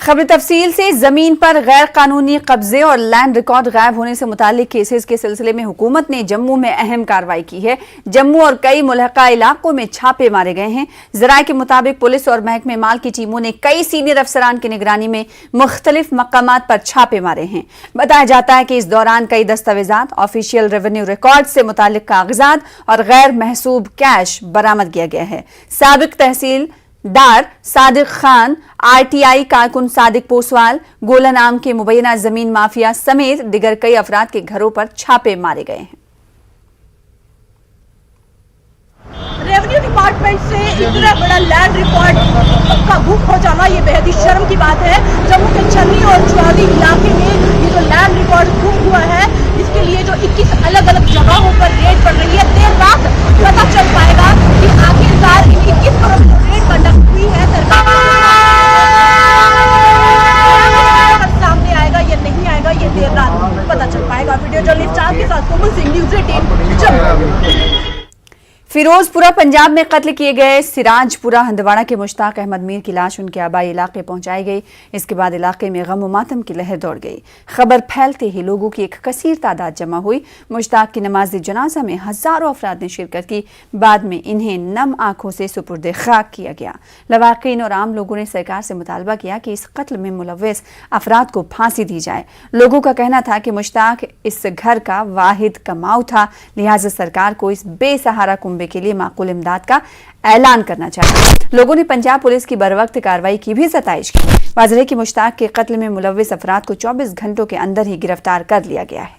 खबर तफसील से। जमीन पर गैर कानूनी कब्जे और लैंड रिकॉर्ड गायब होने से मुतालिक केसेस के सिलसिले में हुकूमत ने जम्मू में अहम कार्रवाई की है। जम्मू और कई मुल्हका इलाकों में छापे मारे गए हैं। जराये के मुताबिक पुलिस और महकमे माल की टीमों ने कई सीनियर अफसरान की निगरानी में मुख्तलिफ मकामात पर छापे मारे हैं। बताया जाता है कि इस दौरान कई दस्तावेजात, ऑफिशियल रेवेन्यू रिकॉर्ड से मुतालिक कागजात और गैर महसूब कैश बरामद किया गया है। साबिक तहसीलदार सादिक खान, आरटीआई कारकुन सादिक पोसवाल, गोला नाम के मुबैना जमीन माफिया समेत दिगर कई अफराद के घरों पर छापे मारे गए हैं। रेवेन्यू डिपार्टमेंट से इतना बड़ा लैंड रिकॉर्ड का गुम हो जाना ये बेहद ही शर्म की बात है। जम्मू के छन्नी और चौधरी इलाके में ये जो लैंड रिकॉर्ड गुम हुआ है, इसके लिए जो 21 अलग अलग जगहों पर रेड पड़ रही है। देर रात पता चल पाएगा कि आखिरकार इन 21 करोड़ रेड कंडक्ट हुई है सरकार सामने आएगा या नहीं आएगा, ये देर रात पता चल पाएगा। वीडियो जर्नलिस्ट चांद के साथ कोमल सिंह, न्यूज़ 18 जम्मू। फिरोजपुरा पंजाब में कत्ल किए गए सिराजपुरा हंदवाड़ा के मुश्ताक अहमद मीर की लाश उनके आबाई इलाके पहुंचाई गई। इसके बाद इलाके में गम और मातम की लहर दौड़ गई। खबर फैलते ही लोगों की एक कसीर तादाद जमा हुई। मुश्ताक की नमाज जनाजा में हजारों अफराद ने शिरकत की। बाद में इन्हें नम आंखों से सुपुर्द खाक किया गया। लवाकिन और आम लोगों ने सरकार से मुतालबा किया कि इस कत्ल में मुलव्वस अफराद को फांसी दी जाए। लोगों का कहना था कि मुश्ताक इस घर का वाहिद कमाऊ था, लिहाजा सरकार को इस बेसहारा के लिए माकूल इमदाद का ऐलान करना चाहिए। लोगों ने पंजाब पुलिस की बरवक्त कार्रवाई की भी सताइश की। वाज़ेह है कि मुश्ताक के कत्ल में मुलव्विस अफराद को 24 घंटों के अंदर ही गिरफ्तार कर लिया गया है।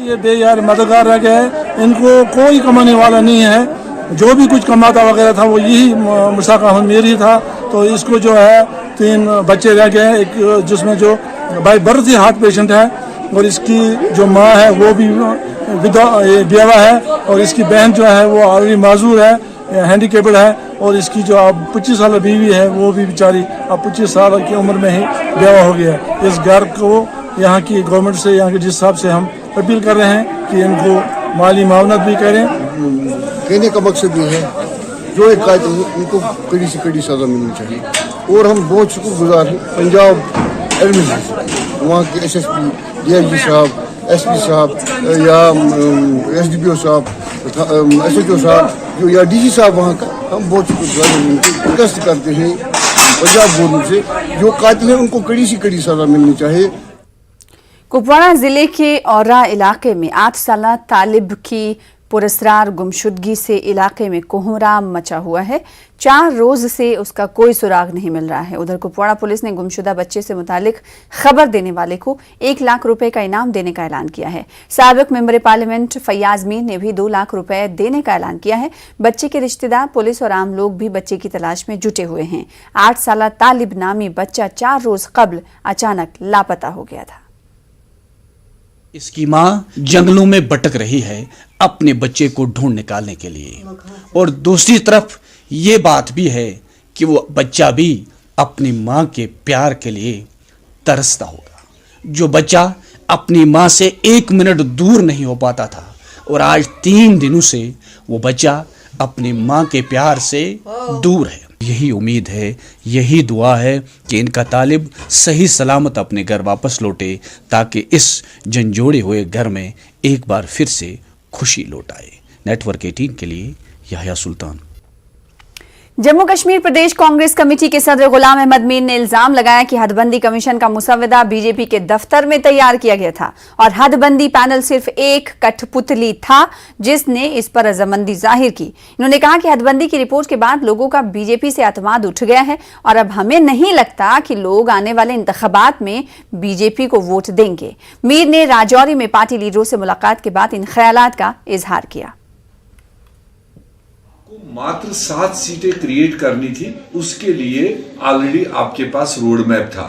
ये बेयार मददगार रह गए, इनको कोई कमाने वाला नहीं है। जो भी कुछ कमाता वगैरह था वो यही मुश्ताक अहमद मीर ही था। तो इसको जो है 3 बच्चे रह गए, एक जिसमें जो by birth he heart patient है और इसकी जो माँ है वो भी बेवा है और इसकी बहन जो है वो ऑलरेडी माजूर है, हैंडीकेप्ड है और इसकी जो अब 25 साल बीवी है वो भी बेचारी अब 25 साल की उम्र में ही बेवा हो गया है। इस घर को यहाँ की गवर्नमेंट से, यहाँ के जिस हिसाब से हम अपील कर रहे हैं कि इनको माली मावनत भी करें। कहने का मकसद ये है जो एक कातिल है उनको कड़ी से कड़ी सजा मिलनी चाहिए। और हम बहुत शुक्रगुजार हैं पंजाब एडमिनिस्ट्रेशन, वहाँ के SSP, DIG साहब, SP साहब या SDPO साहब, SHO साहब जो या DG साहब, वहाँ का हम बहुत शुक्रगुजार रिक्वेस्ट करते हैं पंजाब गवर्नमेंट से जो कातिल है उनको कड़ी से कड़ी सजा मिलनी चाहिए। कुपवाड़ा जिले के औरा इलाके में 8 साला तालिब की पुरस्रार गुमशुदगी से इलाके में कोहराम मचा हुआ है। 4 रोज से उसका कोई सुराग नहीं मिल रहा है। उधर कुपवाड़ा पुलिस ने गुमशुदा बच्चे से मुतालिक खबर देने वाले को 1 लाख रुपए का इनाम देने का ऐलान किया है। साबिक मेंबर पार्लियामेंट फैयाज मीर ने भी 2 लाख रुपए देने का ऐलान किया है। बच्चे के रिश्तेदार, पुलिस और आम लोग भी बच्चे की तलाश में जुटे हुए हैं। 8 साला तालिब नामी बच्चा 4 रोज कबल अचानक लापता हो गया था। इसकी माँ जंगलों में भटक रही है अपने बच्चे को ढूंढ निकालने के लिए, और दूसरी तरफ ये बात भी है कि वो बच्चा भी अपनी माँ के प्यार के लिए तरसता होगा। जो बच्चा अपनी माँ से 1 मिनट दूर नहीं हो पाता था और आज 3 दिनों से वो बच्चा अपनी माँ के प्यार से दूर है। यही उम्मीद है, यही दुआ है कि इनका तालिब सही सलामत अपने घर वापस लौटे ताकि इस झंझोड़े हुए घर में एक बार फिर से खुशी लौट आए। नेटवर्क 18 के लिए याह्या सुल्तान। जम्मू कश्मीर प्रदेश कांग्रेस कमेटी के सदर गुलाम अहमद मीर ने इल्जाम लगाया कि हदबंदी कमीशन का मुसव्वदा बीजेपी के दफ्तर में तैयार किया गया था और हदबंदी पैनल सिर्फ एक कठपुतली था जिसने इस पर रजामंदी जाहिर की। इन्होंने कहा कि हदबंदी की रिपोर्ट के बाद लोगों का बीजेपी से एतमाद उठ गया है और अब हमें नहीं लगता कि लोग आने वाले इंतखाबात में बीजेपी को वोट देंगे। मीर ने राजौरी में पार्टी लीडरों से मुलाकात के बाद इन ख्यालात का इजहार किया। मात्र 7 सीटें क्रिएट करनी थी, उसके लिए ऑलरेडी आपके पास रोड मैप था।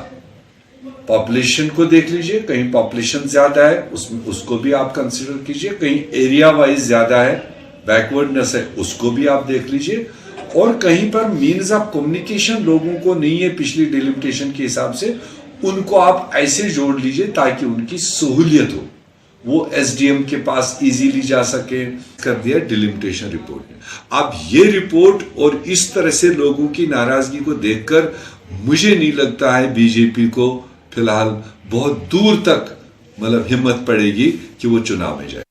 पॉपुलेशन को देख लीजिए, कहीं पॉपुलेशन ज्यादा है उसको भी आप कंसिडर कीजिए, कहीं एरिया वाइज ज्यादा है, बैकवर्डनेस है उसको भी आप देख लीजिए, और कहीं पर मीन्स ऑफ कम्युनिकेशन लोगों को नहीं है पिछली डिलिमिटेशन के हिसाब से, उनको आप ऐसे जोड़ लीजिए ताकि उनकी सहूलियत हो। वो एसडीएम के पास इजीली जा सके, कर दिया डिलिमिटेशन रिपोर्ट ने। अब ये रिपोर्ट और इस तरह से लोगों की नाराजगी को देखकर मुझे नहीं लगता है बीजेपी को फिलहाल बहुत दूर तक मतलब हिम्मत पड़ेगी कि वो चुनाव में जाए।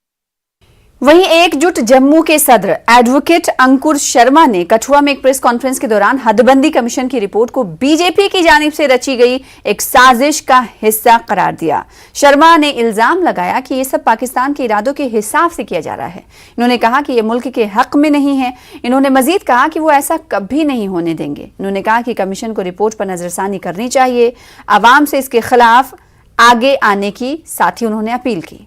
वहीं एकजुट जम्मू के सदर एडवोकेट अंकुर शर्मा ने कठुआ में एक प्रेस कॉन्फ्रेंस के दौरान हदबंदी कमीशन की रिपोर्ट को बीजेपी की जानिब से रची गई एक साजिश का हिस्सा करार दिया। शर्मा ने इल्जाम लगाया कि यह सब पाकिस्तान के इरादों के हिसाब से किया जा रहा है। इन्होंने कहा कि यह मुल्क के हक में नहीं है। इन्होंने मजीद कहा कि वो ऐसा कभी नहीं होने देंगे। इन्होंने कहा कि कमीशन को रिपोर्ट पर नजरसानी करनी चाहिए, आवाम से इसके खिलाफ आगे आने की साथ ही उन्होंने अपील की।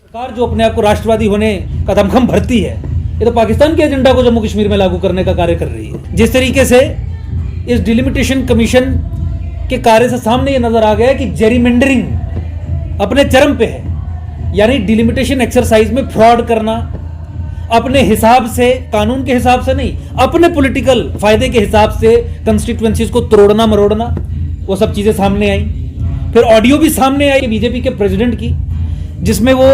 सरकार जो अपने आप को राष्ट्रवादी होने का दमखम भरती है, ये तो पाकिस्तान के एजेंडा को जम्मू कश्मीर में लागू करने का कार्य कर रही है। जिस तरीके से इस डिलिमिटेशन कमीशन के कार्य से सामने ये नजर आ गया है कि जेरीमेंडरिंग अपने चरम पे है, यानी डिलिमिटेशन एक्सरसाइज में फ्रॉड करना, अपने हिसाब से, कानून के हिसाब से नहीं, अपने पॉलिटिकल फायदे के हिसाब से कंस्टिट्यूएंसीज को तोड़ना मरोड़ना, वो सब चीजें सामने आई। फिर ऑडियो भी सामने आई बीजेपी के प्रेसिडेंट की, जिसमें वो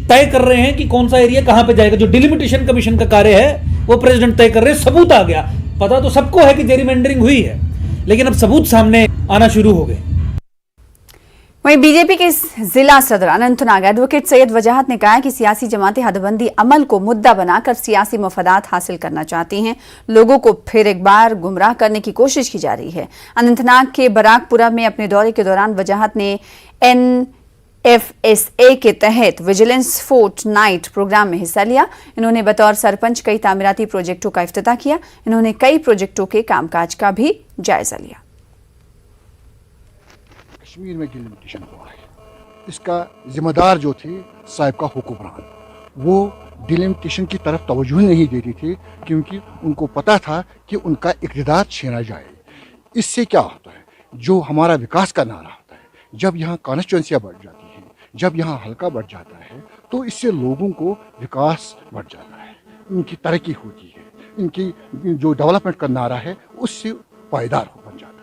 तय कर रहे हैं कि कौन सा एरिया कहां पे जाएगा। जो डिलिमिटेशन कमीशन का कार्य है वो प्रेसिडेंट तय कर रहे हैं। सबूत आ गया, पता तो सबको है कि जेरीमेंडरिंग हुई है, लेकिन अब सबूत सामने आना शुरू हो गए। वहीं बीजेपी के जिला सदर अनंतनाग एडवोकेट सैयद वजाहत ने कहा है कि सियासी जमातें हदबंदी अमल को मुद्दा बनाकर सियासी मफादात हासिल करना चाहती हैं। लोगों को फिर एक बार गुमराह करने की कोशिश की जा रही है। अनंतनाग के बराकपुरा में अपने दौरे के दौरान वजाहत ने NFSA के तहत विजिलेंस फोर्ट नाइट प्रोग्राम में हिस्सा लिया। इन्होंने बतौर सरपंच कई तामीराती प्रोजेक्टों का इफ्तिताह किया। इन्होंने कई प्रोजेक्टों के कामकाज का भी जायजा लिया। कश्मीर में डिलिमिटेशन हुआ है, इसका जिम्मेदार जो थे साहिब का हुक्मरान, वो डिलिमिटेशन की तरफ तवज्जो नहीं देती थी क्योंकि उनको पता था कि उनका इक़्तिदार छीना जाए। इससे क्या होता है, जो हमारा विकास का नारा होता है, जब यहाँ कॉन्स्टिट्यूंसियाँ बढ़ जाती हैं, जब यहाँ हल्का बढ़ जाता है, तो इससे लोगों को विकास बढ़ जाता है, इनकी तरक्की होती है, इनकी जो डेवलपमेंट का नारा है उससे पायदार हो बन जाता है।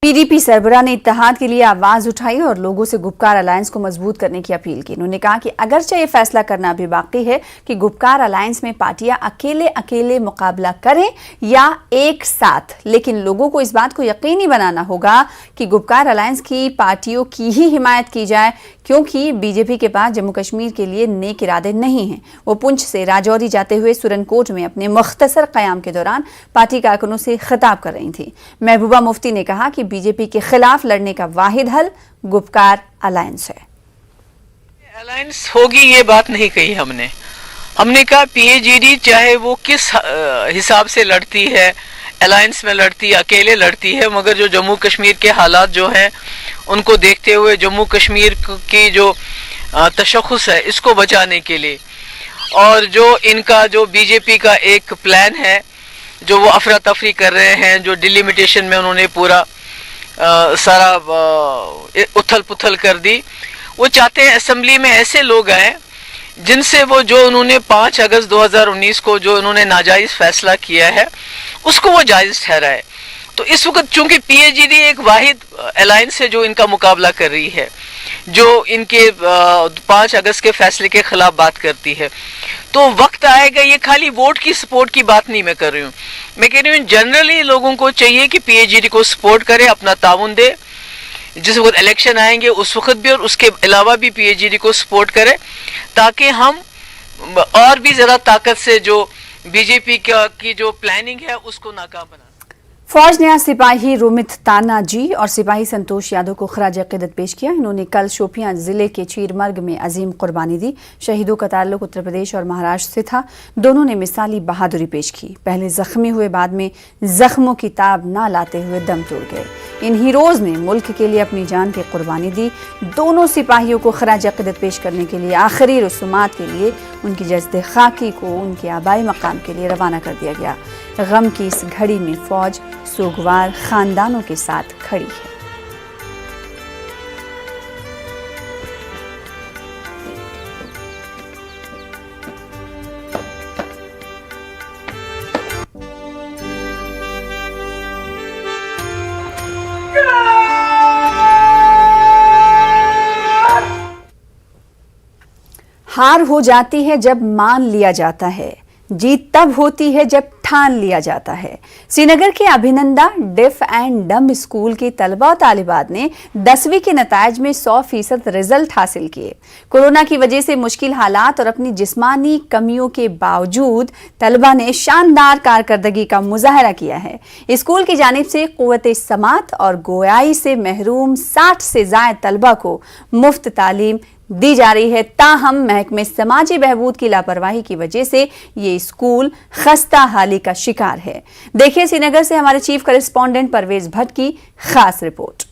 पीडीपी सरबराह ने इत्तेहाद के लिए आवाज उठाई और लोगों से गुपकार अलायंस को मजबूत करने की अपील की। उन्होंने कहा कि अगरचे ये फैसला करना अभी बाकी है कि गुपकार अलायंस में पार्टियां अकेले अकेले मुकाबला करें या एक साथ, लेकिन लोगों को इस बात को यकीनी बनाना होगा कि गुपकार अलायंस की पार्टियों की ही हिमायत की जाए, क्योंकि बीजेपी के पास जम्मू कश्मीर के लिए नेक इरादे नहीं हैं। वो पुंछ से राजौरी जाते हुए सुरनकोट में अपने मुख्तसर क़याम के दौरान पार्टी कारकुनों से खिताब कर रही थी। महबूबा मुफ्ती ने कहा कि बीजेपी के खिलाफ लड़ने का वाहिद हल गुपकार अलायंस है। अलायंस होगी ये बात नहीं कही हमने कहा पीएजीडी चाहे वो किस हिसाब से लड़ती है, अलायंस में लड़ती है, अकेले लड़ती है, मगर जो जम्मू कश्मीर के हालात जो हैं उनको देखते हुए जम्मू कश्मीर की जो तशख़्ख़ुस है इसको बचाने के लिए, और जो इनका जो बीजेपी का एक प्लान है जो वो अफरा तफरी कर रहे हैं, जो डिलिमिटेशन में उन्होंने पूरा सारा उथल पुथल कर दी। वो चाहते हैं असेंबली में ऐसे लोग आए जिनसे वो जो उन्होंने 5 अगस्त 2019 को जो उन्होंने नाजायज़ फैसला किया है उसको वो जायज़ ठहराए। तो इस वक्त चूंकि पीएजीडी एक वाहिद अलायंस है जो इनका मुकाबला कर रही है, जो इनके 5 अगस्त के फैसले के खिलाफ बात करती है, तो वक्त आएगा, ये खाली वोट की सपोर्ट की बात नहीं मैं कर रही हूँ, मैं कह रही हूँ जनरली लोगों को चाहिए कि पीएजीडी को सपोर्ट करे, अपना ताउन दे, जिस वक्त इलेक्शन आएंगे उस वक्त भी और उसके अलावा भी पीएजीडी को सपोर्ट करे, ताकि हम और भी ज़्यादा ताकत से जो बीजेपी की जो प्लानिंग है उसको नाकाम बना। फौज ने आज सिपाही रोमित ताना जी और सिपाही संतोष यादव को खराज अकीदत पेश किया। इन्होंने कल शोपियां जिले के चीरमर्ग में अजीम कुर्बानी दी। शहीदों का ताल्लुक उत्तर प्रदेश और महाराष्ट्र से था। दोनों ने मिसाली बहादुरी पेश की। पहले जख्मी हुए, बाद में जख्मों की ताब ना लाते हुए दम तोड़ गए। इन हीरोज ने मुल्क के लिए अपनी जान की कुर्बानी दी। दोनों सिपाहियों को खराज अकीदत पेश करने के लिए आखिरी रसूमात के लिए उनकी जस्द खाकी को उनके आबाई मकाम के लिए रवाना कर दिया गया। गम की इस घड़ी में फौज सोगवार खानदानों के साथ खड़ी है। हार हो जाती है जब मान लिया जाता है, जीत तब होती है जब ठान लिया जाता है। श्रीनगर के अभिनंदा डिफ एंड डम स्कूल के तलबा और तालिबात ने 10वीं के नताइज में 100% रिजल्ट हासिल किए। कोरोना की वजह से मुश्किल हालात और अपनी जिस्मानी कमियों के बावजूद तलबा ने शानदार कारकर्दगी का मुजाहरा किया है। स्कूल की जानिब से कुव्वत समात और गोयाई से महरूम 60 से ज़ायद तलबा को मुफ्त तालीम दी जा रही है। ताहम महकमे समाजी बहबूद की लापरवाही की वजह से ये स्कूल खस्ता हाली का शिकार है। देखिए श्रीनगर से हमारे चीफ करेस्पॉन्डेंट परवेज भट्ट की खास रिपोर्ट।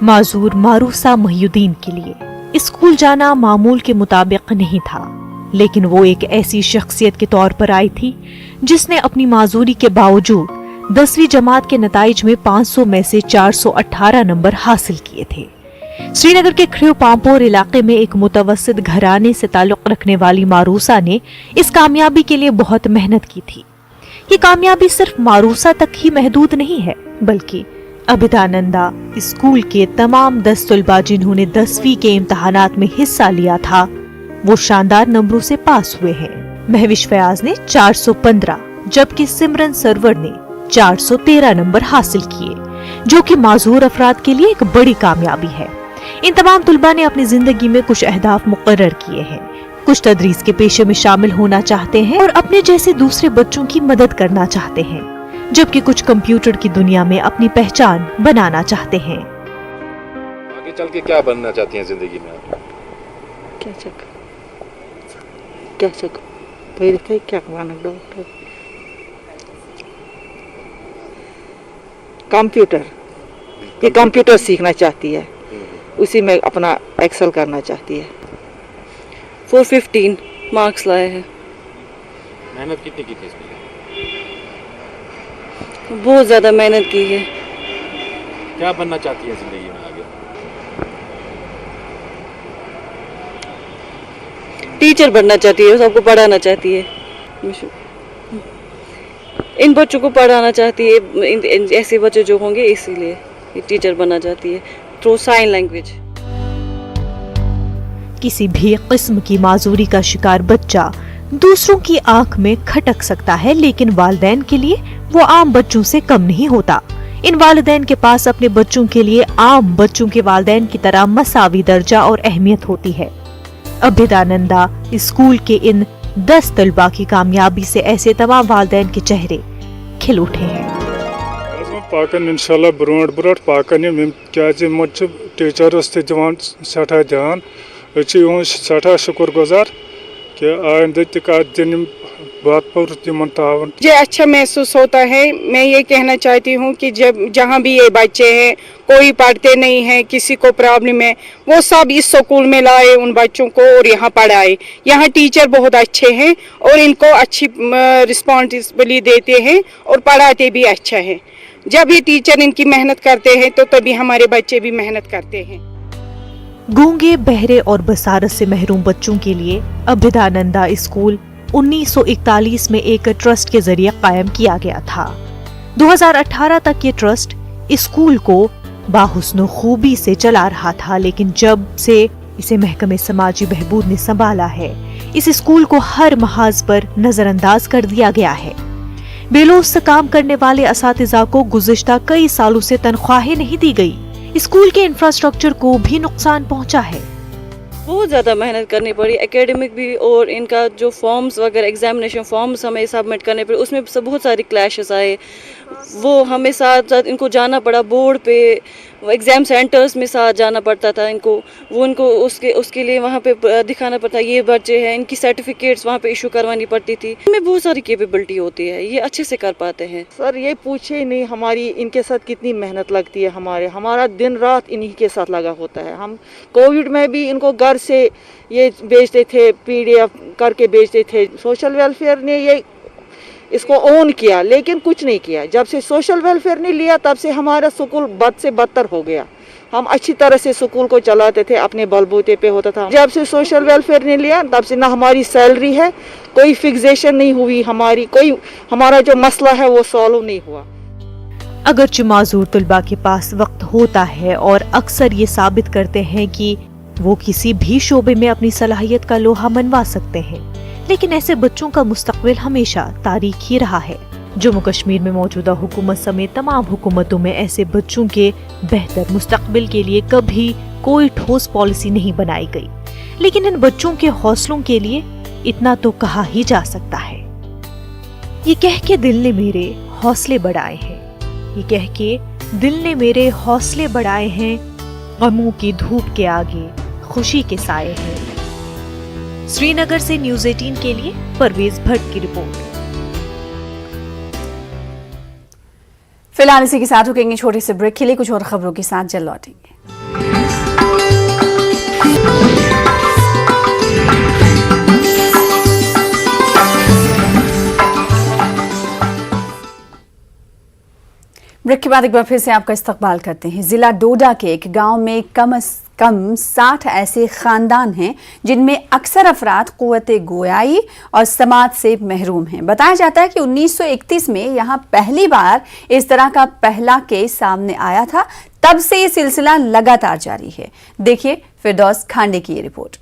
माजूर मारूसा महिउद्दीन के लिए स्कूल जाना मामूल के मुताबिक नहीं था, लेकिन वो एक ऐसी शख्सियत के तौर पर आई थी जिसने अपनी माजूरी के बावजूद 10वीं जमात के नताइज में 500 में से 418 नंबर हासिल किए थे। श्रीनगर के ख्रियोपांपोर इलाके में एक मुतवस्सित घराने से ताल्लुक रखने वाली मारूसा ने इस कामयाबी के लिए बहुत मेहनत की थी। ये कामयाबी सिर्फ मारूसा तक ही महदूद नहीं है, बल्कि अभिदानंदा स्कूल के तमाम 10 तलबा जिन्होंने 10वीं के इम्तहानात में हिस्सा लिया था, वो शानदार नंबरों से पास हुए हैं। महविश फयाज ने 415 जबकि सिमरन सरवर ने 413 नंबर हासिल किए, जो कि माजूर अफराद के लिए एक बड़ी कामयाबी है। इन तमाम तलबा ने अपनी जिंदगी में कुछ अहदाफ मुकर्रर किए हैं। कुछ तदरीस के पेशे में शामिल होना चाहते हैं और अपने जैसे दूसरे बच्चों की मदद करना चाहते हैं, जबकि कुछ कंप्यूटर की दुनिया में अपनी पहचान बनाना चाहते हैं। आगे चल के क्या बनना चाहती हैं जिंदगी में? क्या बनाना? डॉक्टर, कंप्यूटर, ये कंप्यूटर सीखना चाहती है, उसी में अपना एक्सेल करना चाहती है। 415 मार्क्स लाए हैं। मेहनत कितनी की थी इसमें? बहुत ज्यादा मेहनत की है। क्या बनना चाहती है जिंदगी में आगे? टीचर बनना चाहती है, सबको पढ़ाना चाहती है, इन बच्चों को पढ़ाना चाहती है, ऐसे बच्चे जो होंगे इसीलिए ये टीचर बनना चाहती है थ्रू साइन लैंग्वेज। किसी भी किस्म की माजूरी का शिकार बच्चा दूसरों की आंख में खटक सकता है, लेकिन वालिदैन के लिए वो आम बच्चों से कम नहीं होता। इन वालिदैन के पास अपने बच्चों के लिए आम बच्चों के वालिदैन की तरह मसावी दर्जा और अहमियत होती है। अभिदानंदा स्कूल के इन 10 तलबा की कामयाबी से ऐसे तमाम वालिदैन के चेहरे खिल उठे हैं। पाकन इंशाल्लाह ब्रोट ब्रोट पाकन यम क्याज मुझ टीचर्स ते दिवान सठा ध्यान अछि सठा शुक्रगुजार कि आइंदा तक दिन बात पर तावन। मुझे अच्छा महसूस होता है। मैं ये कहना चाहती हूँ कि जब जहाँ भी ये बच्चे हैं, कोई पढ़ते नहीं है, किसी को प्रॉब्लम है, वो सब इस स्कूल में लाए उन बच्चों को और यहाँ पढ़ाए। यहाँ टीचर बहुत अच्छे हैं और इनको अच्छी रिस्पॉन्सिबिलिटी देते हैं और पढ़ाते भी अच्छा है। जब ये टीचर इनकी मेहनत करते हैं तो तभी हमारे बच्चे भी मेहनत करते हैं। गूंगे, बहरे और बसारत से महरूम बच्चों के लिए अभिदानंदा स्कूल 1941 में एक ट्रस्ट के जरिए कायम किया गया था। 2018 तक ये ट्रस्ट स्कूल को बाहुस्न खूबी से चला रहा था, लेकिन जब से इसे महकमे समाजी बहबूद ने संभाला है, इस स्कूल को हर महाज पर नजरअंदाज कर दिया गया है। बेलौस से काम करने वाले असातिज़ा को गुज़िश्ता कई सालों से तनख्वाहें नहीं दी गई। स्कूल के इंफ्रास्ट्रक्चर को भी नुकसान पहुंचा है। बहुत ज़्यादा मेहनत करनी पड़ी, एकेडमिक भी, और इनका जो फॉर्म्स वगैरह एग्जामिनेशन फॉर्म्स हमें सबमिट करने पड़े, उसमें बहुत सारे क्लैशेस आए। वो हमें साथ साथ इनको जाना पड़ा बोर्ड पे, एग्ज़ाम सेंटर्स में साथ जाना पड़ता था इनको। वो इनको उसके लिए वहाँ पे दिखाना पड़ता, ये बच्चे हैं, इनकी सर्टिफिकेट्स वहाँ पे इशू करवानी पड़ती थी। हमें बहुत सारी कैपेबिलिटी होती है, ये अच्छे से कर पाते हैं। सर ये पूछे नहीं हमारी इनके साथ कितनी मेहनत लगती है। हमारा दिन रात इन्हीं के साथ लगा होता है। हम कोविड में भी इनको घर से ये भेजते थे, PDF करके भेजते थे। सोशल वेलफेयर ने ये इसको ऑन किया, लेकिन कुछ नहीं किया। जब से सोशल वेलफेयर ने लिया, तब से हमारा स्कूल बद से बदतर हो गया। हम अच्छी तरह से स्कूल को चलाते थे, अपने बलबूते पे होता था। जब से सोशल वेलफेयर ने लिया तब से ना हमारी सैलरी है, कोई फिक्सेशन नहीं हुई हमारी, कोई हमारा जो मसला है वो सॉल्व नहीं हुआ। अगरचे माजूर तलबा के पास वक्त होता है और अक्सर ये साबित करते हैं कि वो किसी भी शोबे में अपनी सलाहियत का लोहा मनवा सकते हैं, लेकिन ऐसे बच्चों का मुस्तकबिल हमेशा तारीख ही रहा है। जम्मू कश्मीर में मौजूदा हुकूमत समेत तमाम हुकूमतों में ऐसे बच्चों के बेहतर मुस्तकबिल के लिए कभी कोई ठोस पॉलिसी नहीं बनाई गई, लेकिन इन बच्चों के हौसलों के लिए इतना तो कहा ही जा सकता है। ये कह के दिल ने मेरे हौसले बढ़ाए हैं, ये कह के दिल ने मेरे हौसले बढ़ाए हैं, गमों की धूप के आगे खुशी के साए हैं। श्रीनगर से न्यूज़ 18 के लिए परवेज भट्ट की रिपोर्ट। फिलहाल इसी के साथ रुकेंगे छोटे से ब्रेक के लिए, कुछ और खबरों के साथ जल्द लौटेंगे। ब्रेक के बाद एक बार फिर से आपका इस्तकबाल करते हैं। जिला डोडा के एक गांव में कम से कम 60 ऐसे खानदान हैं जिनमें अक्सर अफराद कुव्वते गोयाई और समाज से महरूम हैं। बताया जाता है कि 1931 में यहां पहली बार इस तरह का पहला केस सामने आया था, तब से ये सिलसिला लगातार जारी है। देखिए फिरदौस खांडे की ये रिपोर्ट।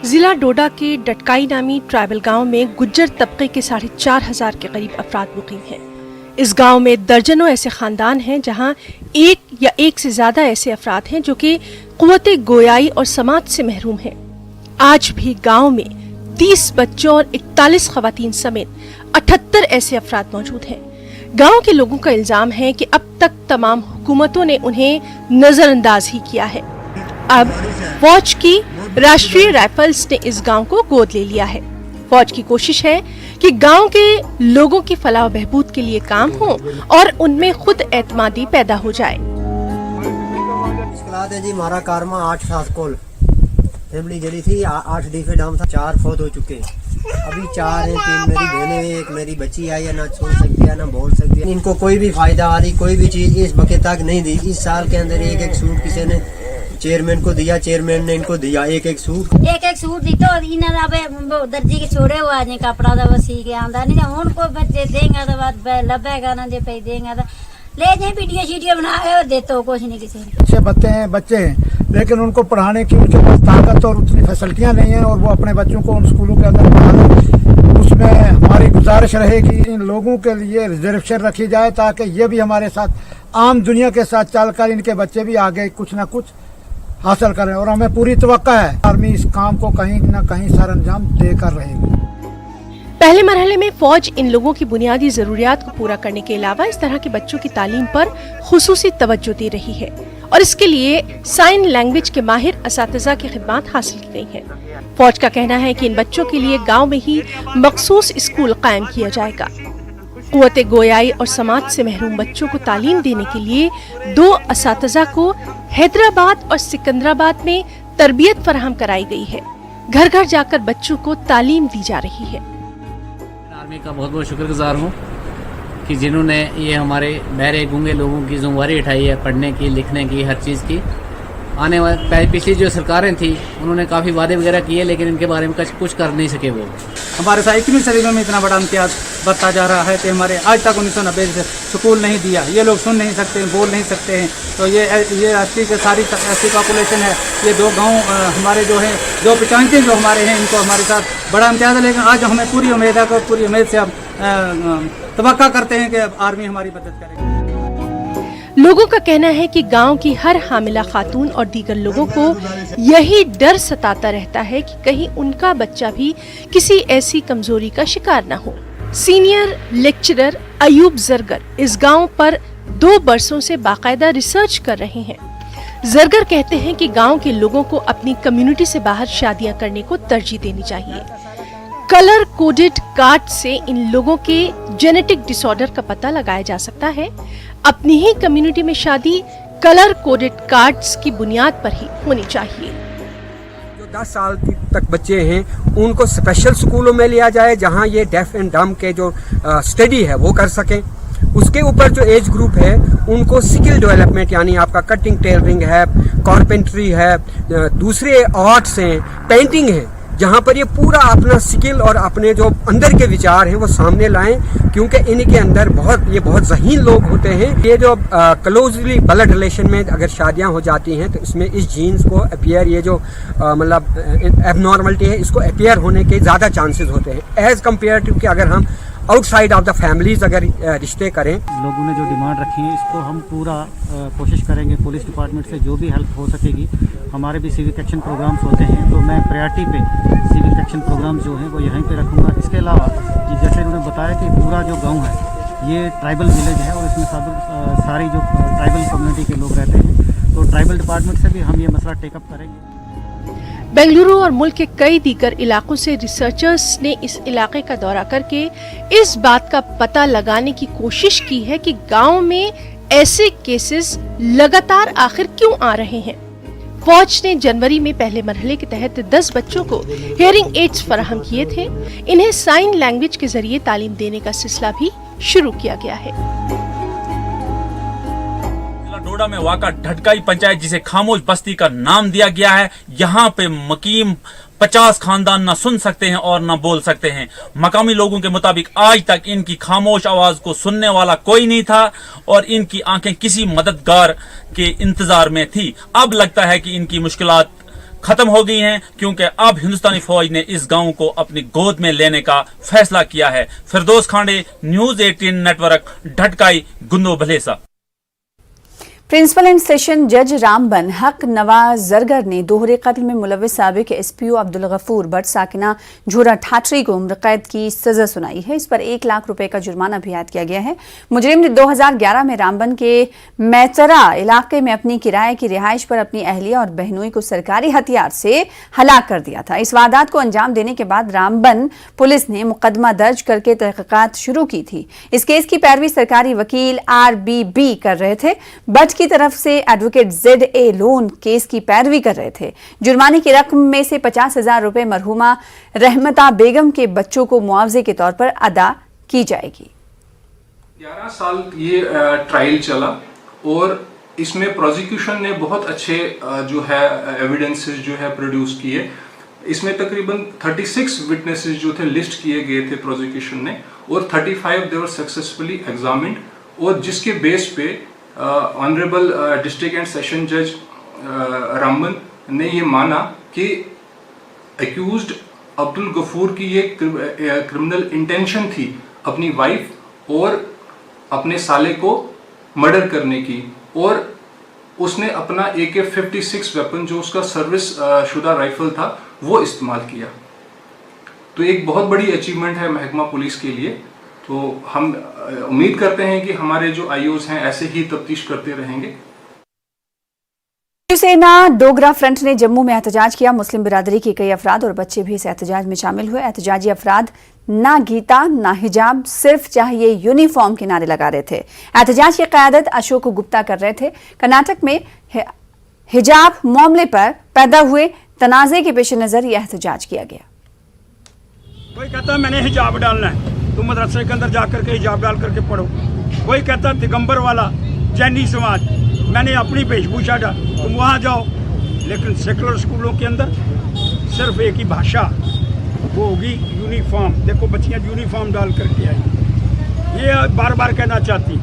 जिला डोडा के डटकाई नामी ट्राइबल गांव में गुज्जर तबके के 4,500 के करीब अफराद मुकीम हैं। इस गांव में दर्जनों ऐसे खानदान हैं जहां एक या एक से ज्यादा ऐसे अफराद हैं जो कि कुव्वते गोयाई और समाज से महरूम हैं। आज भी गांव में 30 बच्चों और 41 खवातीन समेत 78 ऐसे अफराद मौजूद हैं। गांव के लोगों का इल्जाम है कि अब तक तमाम हुकूमतों ने उन्हें नजरअंदाज ही किया है। अब फौज की राष्ट्रीय राइफल्स ने इस गांव को गोद ले लिया है। फौज की कोशिश है कि गांव के लोगों की फलाह बहबूद के लिए काम हो और उनमें खुद एतमादी पैदा हो जाए। जी हमारा कारमा 8 साल कोल फैमिली जली थी, 8 डीफे डाम था, 4 फौत हो चुके हैं। अभी 4 हैं, 3 मेरी बहनें, एक मेरी बच्ची आई है, ना सुन सकती है ना बोल सकती है। इनको कोई भी फायदा आ रही, कोई भी चीज इस वक्त तक नहीं दी। इस साल के अंदर एक सूट किसी ने चेयरमैन को दिया, चेयरमैन ने इनको दिया एक सूट दी तो इन्हें दर्जी के छोड़े हुआ ने कपड़ा दा वसी के आंदा नहीं हुन को बच्चे देंगे तो बात लबेगा ना जे पे देंगे तो ले जाए वीडियो शीडियो बना के दे तो कुछ नहीं किसी अच्छे बच्चे हैं लेकिन उनको पढ़ाने की उनके पास ताकत और उतनी फैसिलिटियां नहीं है और वो अपने बच्चों को उन स्कूलों के अंदर पढ़ाने। उसमें हमारी गुजारिश रहेगी इन लोगों के लिए रिजर्वेशन रखी जाए ताकि ये भी हमारे साथ आम दुनिया के साथ चलकर इनके बच्चे भी आगे कुछ ना कुछ हासिल करें और हमें पूरी तवक्को है आर्मी इस काम को कहीं न कहीं सरअंजाम देकर रहेगी। पहले मरहले में फौज इन लोगों की बुनियादी जरूरियात को पूरा करने के अलावा इस तरह के बच्चों की तालीम पर खुसूसी तवज्जो दे रही है और इसके लिए साइन लैंग्वेज के माहिर असातिज़ा की खिदमत हासिल की गई है। फौज का कहना है कि इन बच्चों के लिए गाँव में ही मखसूस स्कूल कायम किया जाएगा। कुव्वते गोयाई और समाज से महरूम बच्चों को तालीम देने के लिए 2 असातिज़ा को हैदराबाद और सिकंदराबाद में तरबियत फराहम कराई गई है। घर घर जाकर बच्चों को तालीम दी जा रही है। आर्मी का बहुत बहुत शुक्रगुजार हूँ कि जिन्होंने ये हमारे बहरे गूंगे लोगों की जिम्मेदारी उठाई है पढ़ने की, लिखने की, हर चीज़ की। आने वाले पिछली जो सरकारें थी उन्होंने काफ़ी वादे वगैरह किए लेकिन इनके बारे में कुछ कर नहीं सके। वो हमारे साथ 21वीं सदी में इतना बड़ा इम्तियाज बढ़ता जा रहा है कि हमारे आज तक 1990 से स्कूल नहीं दिया। ये लोग सुन नहीं सकते, बोल नहीं सकते हैं। तो ये एसटी के सारी ऐसी पॉपुलेशन है, ये 2 गांव हमारे जो हैं 2 पंचायतें जो हमारे हैं इनको हमारे साथ बड़ा इम्तियाज है। लेकिन आज हमें पूरी उम्मीद है कि पूरी उम्मीद से हम तवक्को करते हैं कि आर्मी हमारी मदद करेगी। लोगों का कहना है कि गांव की हर हामिला खातून और दीगर लोगों को यही डर सताता रहता है कि कहीं उनका बच्चा भी किसी ऐसी कमजोरी का शिकार न हो। सीनियर लेक्चरर अयूब जरगर इस गांव पर 2 बरसों से बाकायदा रिसर्च कर रहे हैं। जरगर कहते हैं कि गांव के लोगों को अपनी कम्युनिटी से बाहर शादियां करने को तरजीह देनी चाहिए। कलर कोडेड कार्ड से इन लोगों के जेनेटिक डिसऑर्डर का पता लगाया जा सकता है। अपनी ही कम्युनिटी में शादी कलर कोडेड कार्ड्स की बुनियाद पर ही होनी चाहिए। जो 10 साल तक बच्चे हैं उनको स्पेशल स्कूलों में लिया जाए जहां ये डेफ एंड डम के जो स्टडी है वो कर सकें। उसके ऊपर जो एज ग्रुप है उनको स्किल डेवलपमेंट यानी आपका कटिंग टेलरिंग है, कारपेंट्री है, दूसरे आर्ट्स हैं, पेंटिंग है, जहाँ पर ये पूरा अपना स्किल और अपने जो अंदर के विचार हैं वो सामने लाएं, क्योंकि इनके अंदर बहुत ज़हीन लोग होते हैं। ये जो क्लोजली ब्लड रिलेशन में अगर शादियाँ हो जाती हैं तो इसमें इस जीन्स को अपीयर, ये जो मतलब एबनॉर्मलिटी है, इसको अपीयर होने के ज़्यादा चांसेस होते हैं एज़ कम्पेयर टू कि अगर हम आउटसाइड ऑफ द फैमिलीज अगर रिश्ते करें। लोगों ने जो डिमांड रखी है इसको हम पूरा कोशिश करेंगे, पुलिस डिपार्टमेंट से जो भी हेल्प हो सकेगी। हमारे भी सिविक एक्शन प्रोग्राम्स होते हैं तो मैं प्रायोरिटी पे सिविक एक्शन प्रोग्राम्स जो हैं वो यहीं पे रखूँगा। इसके अलावा जैसे उन्होंने बताया कि पूरा जो गाँव है ये ट्राइबल विलेज है और इसमें सारी जो ट्राइबल कम्युनिटी के लोग रहते हैं, तो ट्राइबल डिपार्टमेंट से भी हम ये मसला टेकअप करेंगे। बेंगलुरु और मुल्क के कई दीगर इलाकों से रिसर्चर्स ने इस इलाके का दौरा करके इस बात का पता लगाने की कोशिश की है कि गांव में ऐसे केसेस लगातार आखिर क्यों आ रहे हैं। फौज ने जनवरी में पहले मरहले के तहत 10 बच्चों को हियरिंग एड्स फराहम किए थे। इन्हें साइन लैंग्वेज के जरिए तालीम देने का सिलसिला भी शुरू किया गया है। डोडा में वाक़ा ढटकाई पंचायत, जिसे खामोश बस्ती का नाम दिया गया है, यहाँ पे मकीम 50 खानदान ना सुन सकते हैं और ना बोल सकते हैं। मकामी लोगों के मुताबिक आज तक इनकी खामोश आवाज को सुनने वाला कोई नहीं था और इनकी आंखें किसी मददगार के इंतजार में थी। अब लगता है कि इनकी मुश्किलात खत्म हो गई हैं, क्योंकि अब हिंदुस्तानी फौज ने इस गांव को अपनी गोद में लेने का फैसला किया है। फिरदौस खांडे, न्यूज़ 18 नेटवर्क, ढटकाई, Gundo Bhalesa. Principal and session जज रामबन हक नवाज जरगर ने दोहरे कत्ल में मुलविस साबिक एसपीओ अब्दुल गफूर बट साकिना झूरा ठाठरी को उम्र कैद की सजा सुनाई है। इस पर 1 लाख रुपए का जुर्माना भी आयद किया गया है। मुजरिम ने 2011 में रामबन के मैतरा इलाके में अपनी किराए की रिहाइश पर अपनी अहलिया और बहनोई को सरकारी हथियार से हलाक कर दिया था। इस वारदात को अंजाम देने के बाद रामबन पुलिस ने मुकदमा दर्ज करके तहकीकात शुरू की थी। इस केस की पैरवी सरकारी वकील RBB कर रहे थे। बट की तरफ से एडवोकेट ZA लोन केस की पैरवी कर रहे थे। जुर्माने की रकम में से 50,000 रुपए मरहुमा रहमता बेगम के बच्चों को मुआवजे के तौर पर अदा की जाएगी। 11 साल ये ट्रायल चला और इसमें प्रोसिक्यूशन ने बहुत अच्छे जो है एविडेंसेस जो है प्रोड्यूस किए। इसमें तकरीबन 36 विटनेसेस जो थे लिस्ट किए गए थे प्रोसिक्यूशन ने, और 35 दे वर सक्सेसफुली एग्जामिन्ड, और जिसके बेस पे ऑनरेबल डिस्ट्रिक्ट एंड सेशन जज रामबन ने ये माना कि एक्यूज्ड अब्दुल गफूर की ये क्रिमिनल इंटेंशन थी अपनी वाइफ और अपने साले को मर्डर करने की, और उसने अपना AK-56 वेपन जो उसका सर्विस शुदा राइफल था वो इस्तेमाल किया। तो एक बहुत बड़ी अचीवमेंट है महकमा पुलिस के लिए। तो हम उम्मीद करते हैं कि हमारे जो IOs हैं ऐसे ही तफ्तीश करते रहेंगे। शिवसेना डोगरा फ्रंट ने जम्मू में एहतजाज किया। मुस्लिम बिरादरी के कई अफराद और बच्चे भी इस एहतजाज में शामिल हुए। एहतजाजी अफराद ना गीता ना हिजाब, सिर्फ चाहिए यूनिफॉर्म के नारे लगा रहे थे। एहतजाज की क़यादत अशोक गुप्ता कर रहे थे। कर्नाटक में हिजाब मामले पर पैदा हुए तनाज़े के पेश नज़र यह एहतजाज किया गया। कोई कहता है मैंने हिजाब डालना है, तुम मदरसे के अंदर जाकर के हिजाब डाल करके पढ़ो। कोई कहता है दिगंबर वाला जैनी समाज, मैंने अपनी वेशभूषा डाल, तुम वहाँ जाओ। लेकिन सेकुलर स्कूलों के अंदर सिर्फ एक ही भाषा, वो होगी यूनिफॉर्म। देखो बच्चियाँ यूनिफॉर्म डाल करके आई। ये बार बार कहना चाहती,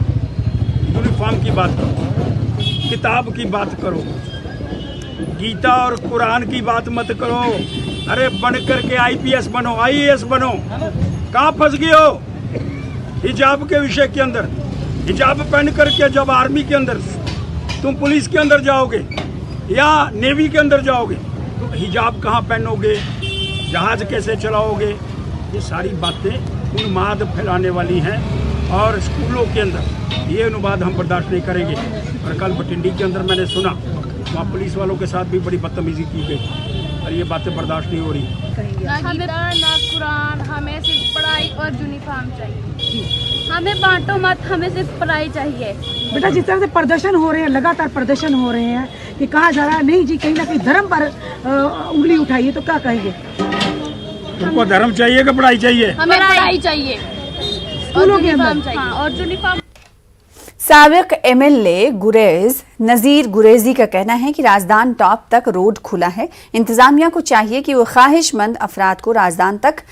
यूनिफॉर्म की बात करो, किताब की बात करो, गीता और कुरान की बात मत करो। अरे बन करके IPS बनो, IAS बनो। कहाँ फंस गए हो हिजाब के विषय के अंदर? हिजाब पहन करके जब आर्मी के अंदर, तुम पुलिस के अंदर जाओगे या नेवी के अंदर जाओगे तो हिजाब कहाँ पहनोगे, जहाज कैसे चलाओगे? ये सारी बातें उन्माद फैलाने वाली हैं और स्कूलों के अंदर ये अनुवाद हम बर्दाश्त नहीं करेंगे। और कल बटिंडी के अंदर मैंने सुना वहाँ पुलिस वालों के साथ भी बड़ी बदतमीजी की गई और ये बातें बर्दाश्त नहीं हो रही। ना गीता ना कुरान, हमें सिर्फ पढ़ाई और यूनिफॉर्म चाहिए। हमें बांटो मत, हमें सिर्फ पढ़ाई चाहिए। बेटा जिस तरह से प्रदर्शन हो रहे हैं, लगातार प्रदर्शन हो रहे हैं, कि कहा जा रहा है नहीं जी कहीं ना कहीं धर्म पर उंगली उठाइए, तो क्या कहेंगे? तुमको धर्म चाहिए कि पढ़ाई चाहिए? हमें पढ़ाई चाहिए स्कूलों के अंदर और यूनिफॉर्म। साबिक एमएलए गुरेज नज़ीर गुरेजी का कहना है कि राजदान टॉप तक रोड खुला है। इंतजामिया को चाहिए कि वो ख्वाहिशमंद अफराद को राजदान तक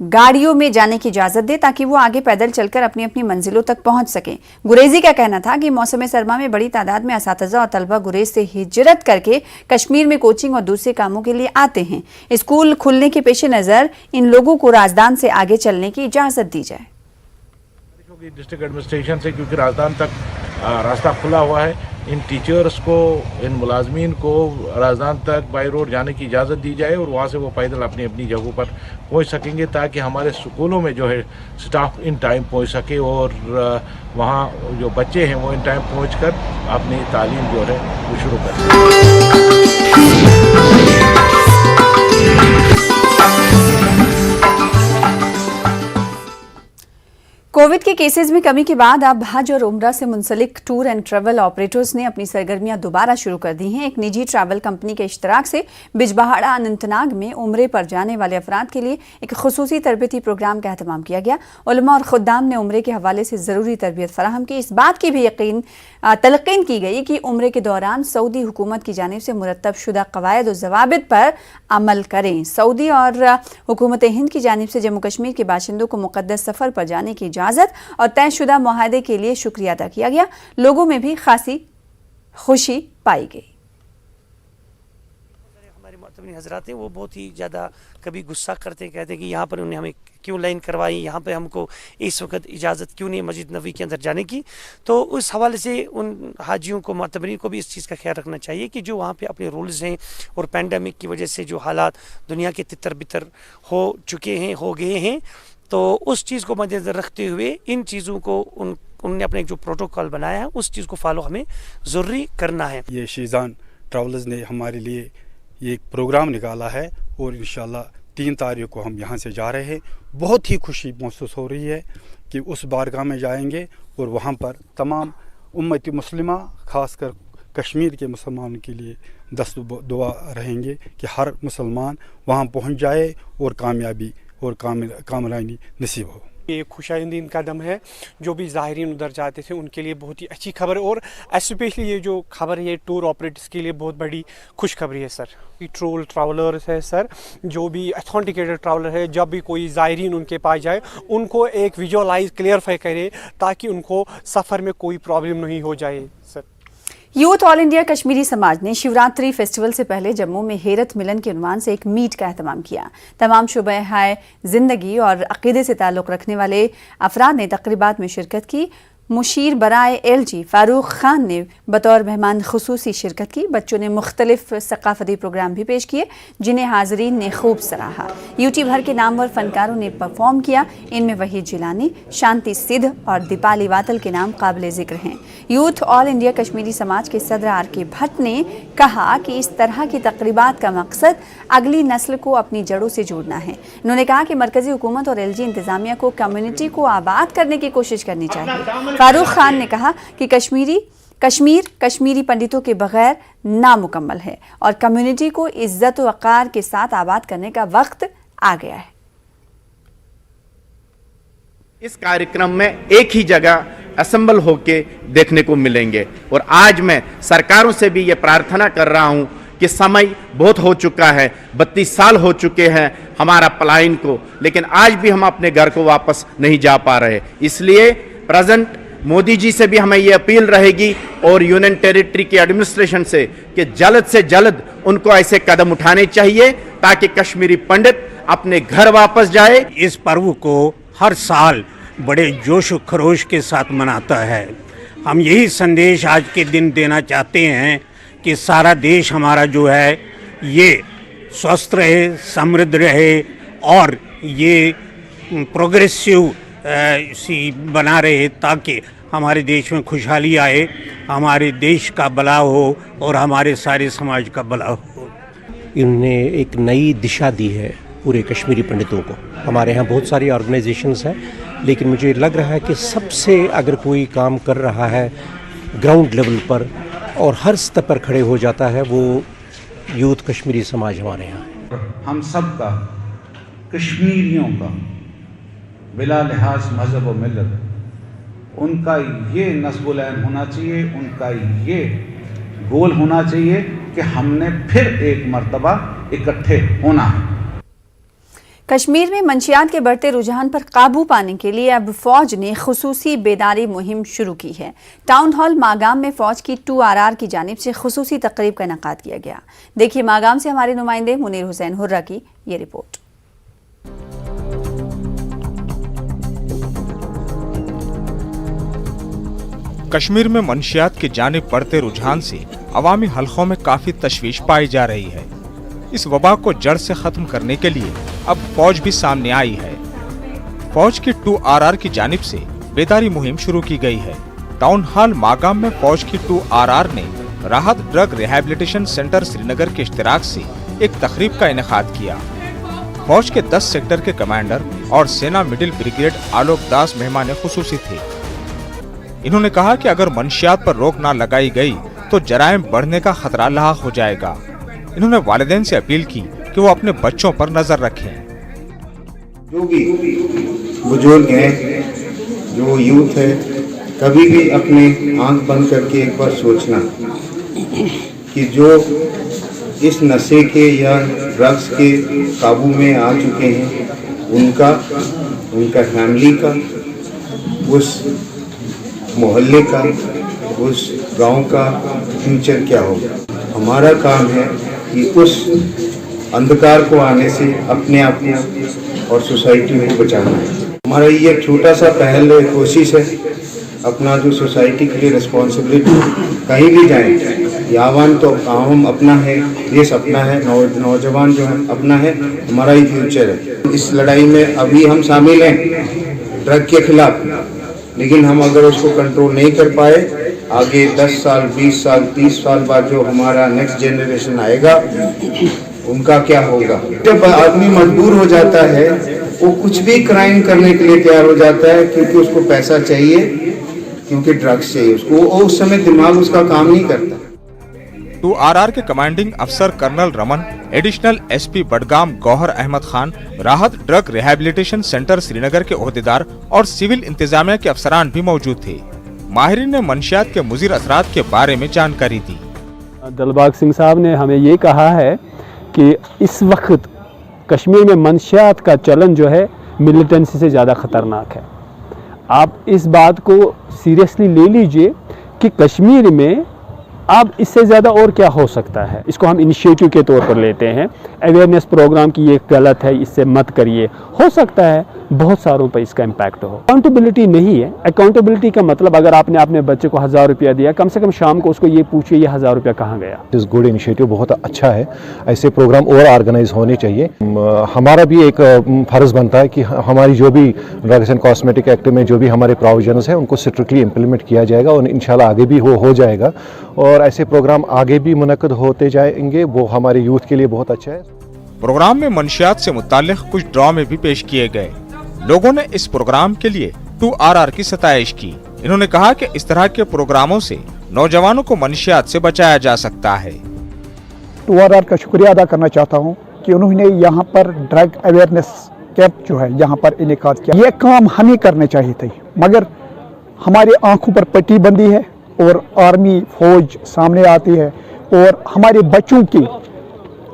गाड़ियों में जाने की इजाजत दे ताकि वो आगे पैदल चलकर अपनी अपनी मंजिलों तक पहुंच सकें। गुरेजी का कहना था कि मौसम सरमा में बड़ी तादाद में असातिज़ा और तलबा गुरेज से हिजरत करके कश्मीर में कोचिंग और दूसरे कामों के लिए आते हैं। स्कूल खुलने के पेश नज़र इन लोगों को राजदान से आगे चलने की इजाजत दी जाए। डिस्ट्रिक्ट एडमिनिस्ट्रेशन से, क्योंकि राजदान तक रास्ता खुला हुआ है, इन टीचर्स को, इन मुलाजमीन को राजदान तक बाई रोड जाने की इजाज़त दी जाए और वहाँ से वो पैदल अपनी अपनी जगहों पर पहुँच सकेंगे ताकि हमारे स्कूलों में जो है स्टाफ इन टाइम पहुँच सके और वहाँ जो बच्चे हैं वो इन टाइम पहुँचकर अपनी तालीम जो है वो शुरू कर सकें। कोविड के केसेस में कमी के बाद अब हज और उम्रा से मुंसलिक टूर एंड ट्रैवल ऑपरेटर्स ने अपनी सरगर्मियां दोबारा शुरू कर दी हैं। एक निजी ट्रैवल कंपनी के इश्तराक से बिजबहाड़ा अनंतनाग में उम्रे पर जाने वाले अफराद के लिए एक खुसूसी तरबियती प्रोग्राम का एहतमाम किया गया। उलमा और खुद्दाम ने उम्रे के हवाले से ज़रूरी तरबियत फराहम की। इस बात की भी तलक़ीन की गई कि उम्रे के दौरान सऊदी हुकूमत की जानिब से मुरतब शुदा कवायद और ज़वाबित पर अमल करें। सऊदी और हुकूमत हिंद की जानिब से जम्मू कश्मीर के बाशिंदों को मुक़द्दस सफ़र पर जाने की इजाज़त और तयशुदा मुआहदे के लिए शुक्रिया अदा किया गया। लोगों में भी खासी खुशी पाई गई। हमारे मोहतरम हजरात हैं वो बहुत ही ज़्यादा कभी गुस्सा करते, कहते कि यहाँ पर उन्हें हमें क्यों लाइन करवाई, यहाँ पे हमको इस वक्त इजाज़त क्यों नहीं मस्जिद नबी के अंदर जाने की। तो उस हवाले से उन हाजियों को, मोहतमरीन को भी इस चीज़ का ख्याल रखना चाहिए कि जो वहाँ पे अपने रूल्स हैं और पैंडमिक की वजह से जो हालात दुनिया के तितर बितर हो चुके हैं, हो गए हैं, तो उस चीज़ को मद्देनज़र रखते हुए इन चीज़ों को उनने अपने जो प्रोटोकॉल बनाया है उस चीज़ को फॉलो हमें ज़रूरी करना है। ये शीज़ान ट्रैवलर्स ने हमारे लिए ये एक प्रोग्राम निकाला है और इंशाल्लाह 3 तारीख को हम यहाँ से जा रहे हैं। बहुत ही खुशी महसूस हो रही है कि उस बारगाह में जाएंगे और वहाँ पर तमाम उम्मत मुस्लिमा खासकर कश्मीर के मुसलमानों के लिए दस्त दुआ रहेंगे कि हर मुसलमान वहाँ पहुँच जाए और कामयाबी और कामरानी नसीब हो। ये खुशाइंदीन कदम है। जो भी ज़ाहिरीन उधर जाते थे उनके लिए बहुत ही अच्छी खबर है और स्पेशली ये जो खबर है ये टूर ऑपरेटर्स के लिए बहुत बड़ी खुशखबरी है सर। टूर ट्रैवलर्स है सर, जो भी अथेंटिकेटेड ट्रैवलर है, जब भी कोई ज़ाहिरीन उनके पास जाए उनको एक विजुअलाइज क्लियरफाई करे ताकि उनको सफ़र में कोई प्रॉब्लम नहीं हो जाए sir. Youth all India Kashmiri समाज ने शिवरात्रि फेस्टिवल से पहले जम्मू में हेरत मिलन के उन्वान से एक मीट का एहतमाम किया। तमाम शुबे हाय जिंदगी और अकीदे से ताल्लुक़ रखने वाले अफराद ने तकरीबात में शिरकत की। मुशीर बराए LG फारूक खान ने बतौर मेहमान खुसूसी शिरकत की। बच्चों ने मुख्तलिफ सकाफती प्रोग्राम भी पेश किए जिन्हें हाजरीन ने खूब सराहा। यूटी भर के नामवर फनकारों ने परफॉर्म किया। इनमें वहीद जिलानी, शांति सिद्ध और दीपाली वातल के नाम काबिल जिक्र हैं। यूथ ऑल इंडिया कश्मीरी समाज के सदर RK भट्ट ने कहा कि इस तरह की तकरीबात का मकसद अगली नस्ल को अपनी जड़ों से जोड़ना है। उन्होंने कहा कि मरकजी हुकूमत और LG इंतजामिया को कम्युनिटी को आबाद करने की कोशिश करनी चाहिए। फारूक खान ने कहा कि कश्मीरी पंडितों के बगैर नामुकम्मल है और कम्युनिटी को इज्जत व वक़ार के साथ आबाद करने का वक्त आ गया है। इस कार्यक्रम में एक ही जगह असेंबल होके देखने को मिलेंगे और आज मैं सरकारों से भी ये प्रार्थना कर रहा हूं कि समय बहुत हो चुका है, 32 साल हो चुके हैं हमारा पलायन को, लेकिन आज भी हम अपने घर को वापस नहीं जा पा रहे। इसलिए प्रेजेंट मोदी जी से भी हमें ये अपील रहेगी और यूनियन टेरिटरी की एडमिनिस्ट्रेशन से कि जल्द से जल्द उनको ऐसे कदम उठाने चाहिए ताकि कश्मीरी पंडित अपने घर वापस जाए। इस पर्व को हर साल बड़े जोश व खरोश के साथ मनाता है। हम यही संदेश आज के दिन देना चाहते हैं कि सारा देश हमारा जो है ये स्वस्थ रहे, समृद्ध रहे और ये प्रोग्रेसिव सी बना रहे ताकि हमारे देश में खुशहाली आए, हमारे देश का भला हो और हमारे सारे समाज का भला हो। इन्होंने एक नई दिशा दी है पूरे कश्मीरी पंडितों को। हमारे यहाँ बहुत सारी ऑर्गेनाइजेशंस हैं, लेकिन मुझे लग रहा है कि सबसे अगर कोई काम कर रहा है ग्राउंड लेवल पर और हर स्तर पर खड़े हो जाता है वो यूथ कश्मीरी समाज हमारे यहाँ है। हम सब का, कश्मीरियों का, बिला लिहाज मज़हब और मिल्लत, उनका ये नस्बुल ऐन होना चाहिए, उनका ये गोल होना चाहिए कि हमने फिर एक मर्तबा इकट्ठे होना है। कश्मीर में मंशियात के बढ़ते रुझान पर काबू पाने के लिए अब फौज ने खुसूसी बेदारी मुहिम शुरू की है। टाउन हॉल मागाम में फौज की 2RR की जानिब से खुसूसी तकरीब का इनेकाद किया गया। देखिए मागाम से हमारे नुमाइंदे मुनीर हुसैन हुर्रा की ये रिपोर्ट। कश्मीर में मंशियात की जानिब बढ़ते रुझान से अवामी हलकों में काफी तशवीश पाई जा रही है। इस वबा को जड़ से खत्म करने के लिए अब फौज भी सामने आई है। फौज की 2RR की जानिब से बेदारी मुहिम शुरू की गई है। टाउन हॉल मागाम में फौज की 2RR ने राहत ड्रग रिहैबिलिटेशन सेंटर श्रीनगर के इश्तिराक से एक तकरीब का इनेकाद किया। फौज के 10 सेक्टर के कमांडर और सेना मिडिल ब्रिगेड आलोक दास मेहमान खुसूसी थे। इन्होंने कहा कि अगर मंशियात पर रोक न लगाई गई तो जराइम बढ़ने का खतरा लाहक हो जाएगा। इन्होंने वालिदैन से अपील की कि वो अपने बच्चों पर नजर रखें। जो भी बुजुर्ग हैं, जो यूथ है, कभी भी अपनी आंख बंद करके एक बार सोचना कि जो इस नशे के या ड्रग्स के काबू में आ चुके हैं, उनका फैमिली का, उस मोहल्ले का, उस गांव का फ्यूचर क्या होगा। हमारा काम है कि उस अंधकार को आने से अपने आप को और सोसाइटी को बचाना है। हमारा ये छोटा सा पहल है, कोशिश है, अपना जो सोसाइटी के लिए रिस्पॉन्सिबिलिटी, कहीं भी जाएं, यावान तो आवाम अपना है, देश अपना है, नौजवान जो है अपना है, हमारा ही फ्यूचर है। इस लड़ाई में अभी हम शामिल हैं ड्रग के खिलाफ, लेकिन हम अगर उसको कंट्रोल नहीं कर पाए, आगे 10 साल, 20 साल, 30 साल बाद जो हमारा नेक्स्ट जनरेशन आएगा, उनका क्या होगा। जब आदमी मजबूर हो जाता है, वो कुछ भी क्राइम करने के लिए तैयार हो जाता है, क्योंकि उसको पैसा चाहिए, क्योंकि ड्रग्स चाहिए उसको, उस समय दिमाग उसका काम नहीं करता। 2RR के कमांडिंग अफसर colonel Raman, additional SP Budgam Gauhar Ahmad Khan, Rahat drug rehabilitation centre Srinagar के ओहदेदार और सिविल इंतजामिया के अफसरान भी मौजूद थे। माहिरीन ने मंशियात के मुज़िर असरात के बारे में जानकारी दी। दिलबाग सिंह साहब ने हमें ये कहा है कि इस वक्त कश्मीर में मंशियात का चलन जो है मिलिटेंसी से ज़्यादा ख़तरनाक है। आप इस बात को सीरियसली ले लीजिए कि कश्मीर में अब इससे ज़्यादा और क्या हो सकता है। इसको हम इनिशिएटिव के तौर पर लेते हैं, अवेयरनेस प्रोग्राम की ये गलत है, इससे मत करिए। हो सकता है बहुत सारों पर इसका इम्पैक्ट हो। अकाउंटेबिलिटी नहीं है। अकाउंटेबिलिटी का मतलब अगर आपने अपने बच्चे को 1000 रुपया दिया, कम से कम शाम को उसको ये पूछिए ये 1000 रुपया कहाँ गया। इस गुड इनिशिएटिव बहुत अच्छा है। ऐसे प्रोग्राम और ऑर्गेनाइज होने चाहिए। हमारा भी एक फ़र्ज़ बनता है कि हमारी जो भी ड्रग्स एंड कॉस्मेटिक एक्ट में जो भी हमारे प्रोविजंस हैं उनको स्ट्रिक्टली इम्प्लीमेंट किया जाएगा और इंशाल्लाह आगे भी हो जाएगा। और ऐसे प्रोग्राम आगे भी मुनक्कद होते जाएंगे, वो हमारे यूथ के लिए बहुत अच्छा है। प्रोग्राम में मंशियात से मुताल्लिक कुछ ड्रामे भी पेश किए गए। लोगों ने इस प्रोग्राम के लिए 2RR की सताइश की। इन्होंने कहा कि इस तरह के प्रोग्रामों से नौजवानों को मंशियात से बचाया जा सकता है। 2RR का शुक्रिया अदा करना चाहता हूँ कि उन्होंने यहाँ पर ड्रग अवेयरनेस कैंप जो है यहाँ पर इनेकाद किया। ये काम हमें करने चाहिए थे, मगर हमारी आंखों पर पट्टी बंदी है और आर्मी फौज सामने आती है और हमारे बच्चों की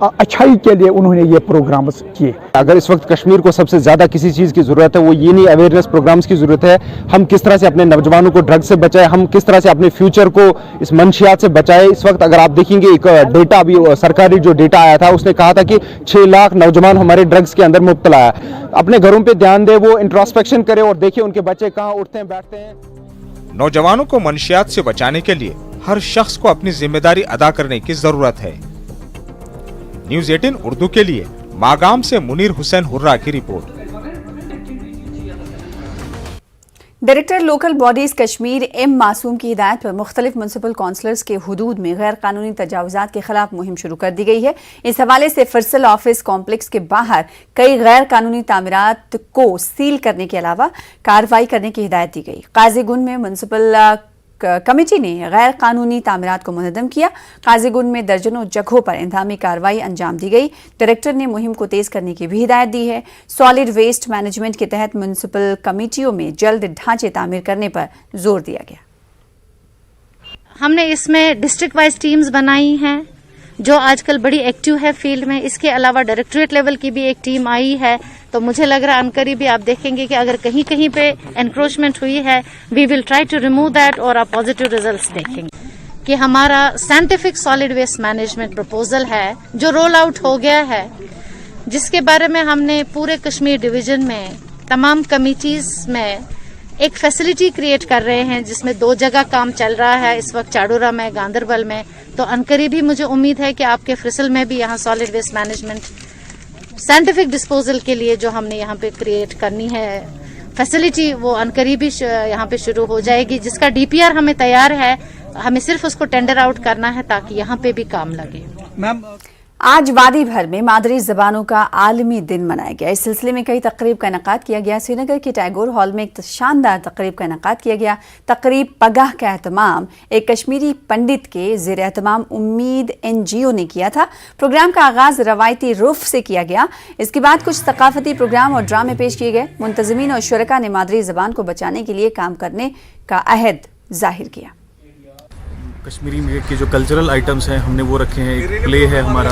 अच्छाई के लिए उन्होंने ये प्रोग्राम्स किए। अगर इस वक्त कश्मीर को सबसे ज़्यादा किसी चीज़ की ज़रूरत है वो ये नहीं अवेयरनेस प्रोग्राम्स की ज़रूरत है। हम किस तरह से अपने नौजवानों को ड्रग से बचाएं, हम किस तरह से अपने फ्यूचर को इस मंशियात से बचाएं। इस वक्त अगर आप देखेंगे एक डेटा अभी सरकारी जो डेटा आया था उसने कहा था कि 6 लाख नौजवान हमारे ड्रग्स के अंदर मुब्तला है। अपने घरों पर ध्यान दें, वो इंट्रोस्पेक्शन करें और देखिए उनके बच्चे कहाँ उठते हैं बैठते हैं। नौजवानों को मंशियात से बचाने के लिए हर शख्स को अपनी जिम्मेदारी अदा करने की जरूरत है। न्यूज़ 18 उर्दू के लिए मागाम से मुनीर हुसैन हुर्रा की report. Director local bodies Kashmir M Masoom की हिदायत पर मुख्तलिफ म्युनिसिपल काउंसलर्स के हुदूद में गैर कानूनी तजावुजात के खिलाफ मुहिम शुरू कर दी गई है। इस हवाले से फरसल ऑफिस कॉम्प्लेक्स के बाहर कई गैर कानूनी तामीरात को सील करने के अलावा कार्रवाई करने की हिदायत दी गई। काजीगुंड में म्युनिसिपल कमेटी ने गैर कानूनी तामीरात को मुनज़्ज़म किया। काजीगुंड में दर्जनों जगहों पर इंतजामी कार्रवाई अंजाम दी गई। डायरेक्टर ने मुहिम को तेज करने की भी हिदायत दी है। सॉलिड वेस्ट मैनेजमेंट के तहत म्युनिसिपल कमेटियों में जल्द ढांचे तामीर करने पर जोर दिया गया। हमने इसमें डिस्ट्रिक्ट वाइज टीम्स बनाई हैं जो आजकल बड़ी एक्टिव है फील्ड में। इसके अलावा डायरेक्टरेट लेवल की भी एक टीम आई है। तो मुझे लग रहा है अनकरीब आप देखेंगे कि अगर कहीं कहीं पे एनक्रोचमेंट हुई है, we will try to remove that और आप पॉजिटिव रिजल्ट्स देखेंगे कि हमारा scientific solid waste management proposal है जो रोल आउट हो गया है, जिसके बारे में हमने पूरे कश्मीर डिवीजन में तमाम कमिटीज में एक फैसिलिटी क्रिएट कर रहे हैं, जिसमें 2 जगह काम चल रहा है इस वक्त, चाडोरा में, गांदरबल में। तो अनकरीब ही मुझे उम्मीद है कि आपके फ्रिसल में भी यहाँ solid waste management scientific disposal के लिए जो हमने यहाँ पे क्रिएट करनी है फैसिलिटी, वो अनकरीब ही यहाँ पे शुरू हो जाएगी, जिसका डीपीआर हमें तैयार है। हमें सिर्फ उसको टेंडर आउट करना है ताकि यहाँ पे भी काम लगे। मैम, आज वादी भर में मादरी ज़बानों का आलमी दिन मनाया गया। इस सिलसिले में कई तकरीब का इनेकाद किया गया। श्रीनगर के टैगोर हॉल में एक शानदार तकरीब का इनेकाद किया गया। तकरीब पगाह का एहतमाम एक कश्मीरी पंडित के ज़ेर एहतमाम उम्मीद NGO ने किया था। प्रोग्राम का आगाज रवायती रुफ से किया गया। इसके बाद कुछ सकाफती प्रोग्राम और ड्रामे पेश किए गए। मुंतज़मीन और शुरका ने मादरी ज़बान को बचाने के लिए काम करने का अहद जाहिर किया। कश्मीरी के जो कल्चरल आइटम्स हैं हमने वो रखे हैं। एक प्ले है हमारा,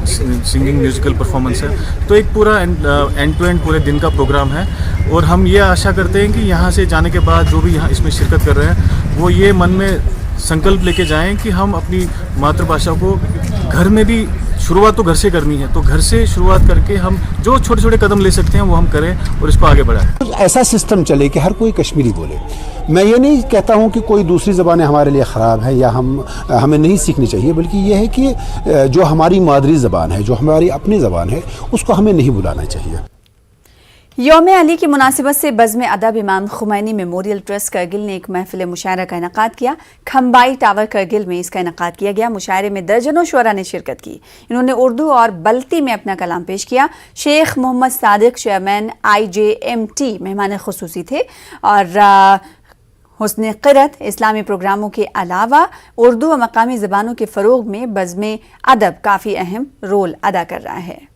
सिंगिंग म्यूजिकल परफॉर्मेंस है। तो एक पूरा एंड टू एंड पूरे दिन का प्रोग्राम है और हम ये आशा करते हैं कि यहाँ से जाने के बाद जो भी यहाँ इसमें शिरकत कर रहे हैं वो ये मन में संकल्प लेके जाएं कि हम अपनी मातृभाषा को घर में भी, शुरुआत तो घर से करनी है, तो घर से शुरुआत करके हम जो छोटे छोटे कदम ले सकते हैं वो हम करें और इसको आगे बढ़ाएं। ऐसा सिस्टम चले कि हर कोई कश्मीरी बोले। मैं ये नहीं कहता हूँ कि कोई दूसरी ज़बानें हमारे लिए ख़राब है या हमें नहीं सीखनी चाहिए, बल्कि ये है कि जो हमारी मादरी ज़बान है, जो हमारी अपनी ज़बान है, उसको हमें नहीं भुलाना चाहिए। यौम अली की मुनासिबत से बज़्म अदब इमाम खुमैनी मेमोरियल ट्रस्ट करगिल ने एक महफिल मुशायरा का इनेकाद किया। खम्बाई टावर करगिल में इसका इनेकाद किया गया। मुशायरे में दर्जनों शुअरा ने शिरकत की। इन्होंने उर्दू और बल्ती में अपना कलाम पेश किया। शेख मोहम्मद सादिक, चेयरमैन IJMT, मेहमान खुसूसी थे और हुस्न क़िरत इस्लामी प्रोग्रामों के अलावा उर्दू और मकामी ज़बानों के फ़रोग़ में बज़्म अदब काफ़ी अहम रोल अदा कर रहा है।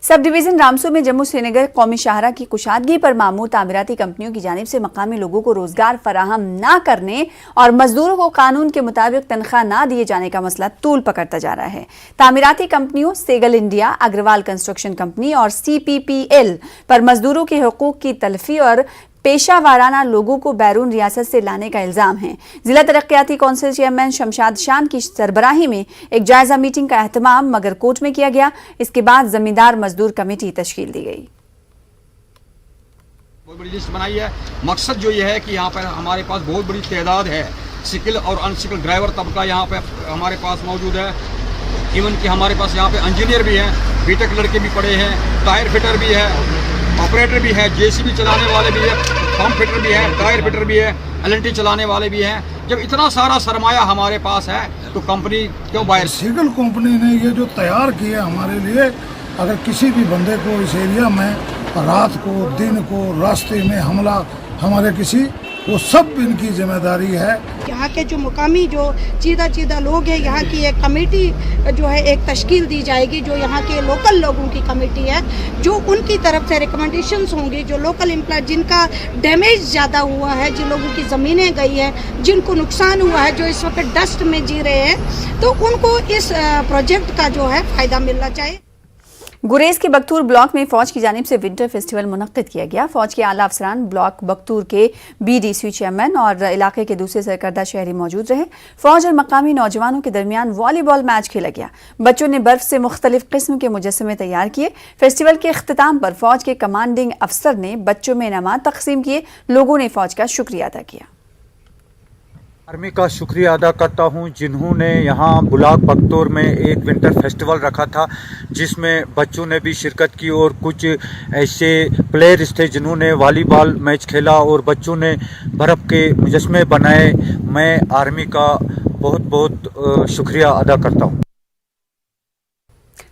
सब डिवीज़न रामसू में जम्मू श्रीनगर कौमी शाहरा की कुशादगी पर मामूर तामीराती कंपनियों की जानिब से मकामी लोगों को रोजगार फराहम न करने और मजदूरों को कानून के मुताबिक तनख्वाह न दिए जाने का मसला तूल पकड़ता जा रहा है। तामीराती कंपनियों Sehgal India, Agarwal construction company और CPPL पर मजदूरों के हुकूक की तलफी और पेशा वाराना लोगों को बैरून रियासत से लाने का इल्जाम है। जिला तरक्याती कौंसिल चेयरमैन शमशाद शान की सरबराही में एक जायजा मीटिंग का एहतमाम मगरकोट में किया गया। इसके बाद जमींदार मजदूर कमेटी तश्कील दी गई। बहुत बड़ी लिस्ट बनाई है। मकसद जो ये है कि यहाँ पर हमारे पास बहुत बड़ी तादाद है स्किल और अनस्किल ड्राइवर तबका यहाँ पे हमारे पास मौजूद है। इवन कि हमारे पास यहाँ पे इंजीनियर भी हैं, बीटेक लड़के भी पड़े हैं, टायर फिटर भी है, ऑपरेटर भी है, JCB चलाने वाले भी है, पंप फिटर भी है, टायर फिटर भी है, LNT चलाने वाले भी हैं। जब इतना सारा सरमाया हमारे पास है तो कंपनी क्यों बाहर? सिगल कंपनी ने ये जो तैयार किया हमारे लिए, अगर किसी भी बंदे को इस एरिया में रात को, दिन को, रास्ते में हमला हमारे किसी, वो सब इनकी जिम्मेदारी है। यहाँ के जो मुकामी जो चीदा लोग हैं, यहाँ की एक कमेटी जो है एक तश्कील दी जाएगी, जो यहाँ के लोकल लोगों की कमेटी है, जो उनकी तरफ से रिकमेंडेशंस होंगी, जो लोकल एम्प्लॉय जिनका डैमेज ज़्यादा हुआ है, जिन लोगों की ज़मीनें गई हैं, जिनको नुकसान हुआ है, जो इस वक्त डस्ट में जी रहे हैं, तो उनको इस प्रोजेक्ट का जो है फ़ायदा मिलना चाहिए। गुरेज के बख्तूर ब्लॉक में फौज की जानिब से विंटर फेस्टिवल मुनक्किद किया गया। फौज के आला अफसरान, ब्लॉक बख्तूर के BDC चेयरमैन और इलाके के दूसरे सरकर्दा शहरी मौजूद रहे। फौज और मकामी नौजवानों के दरमियान वॉलीबॉल मैच खेला गया। बच्चों ने बर्फ से मुख्तलिफ किस्म के मुजस्समे तैयार किए। फेस्टिवल के इख्तिताम पर फौज के कमांडिंग अफसर ने बच्चों में इनामात तकसीम किए। लोगों ने फौज का शुक्रिया अदा किया। आर्मी का शुक्रिया अदा करता हूं जिन्होंने यहाँ ब्लॉक बख्तूर में एक विंटर फेस्टिवल रखा था, जिसमें बच्चों ने भी शिरकत की और कुछ ऐसे प्लेयर्स थे जिन्होंने वॉलीबॉल मैच खेला और बच्चों ने बर्फ़ के मुजस्समे बनाए। मैं आर्मी का बहुत बहुत शुक्रिया अदा करता हूँ।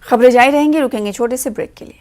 खबरें जारी रहेंगी, रुकेंगे छोटे से ब्रेक के लिए।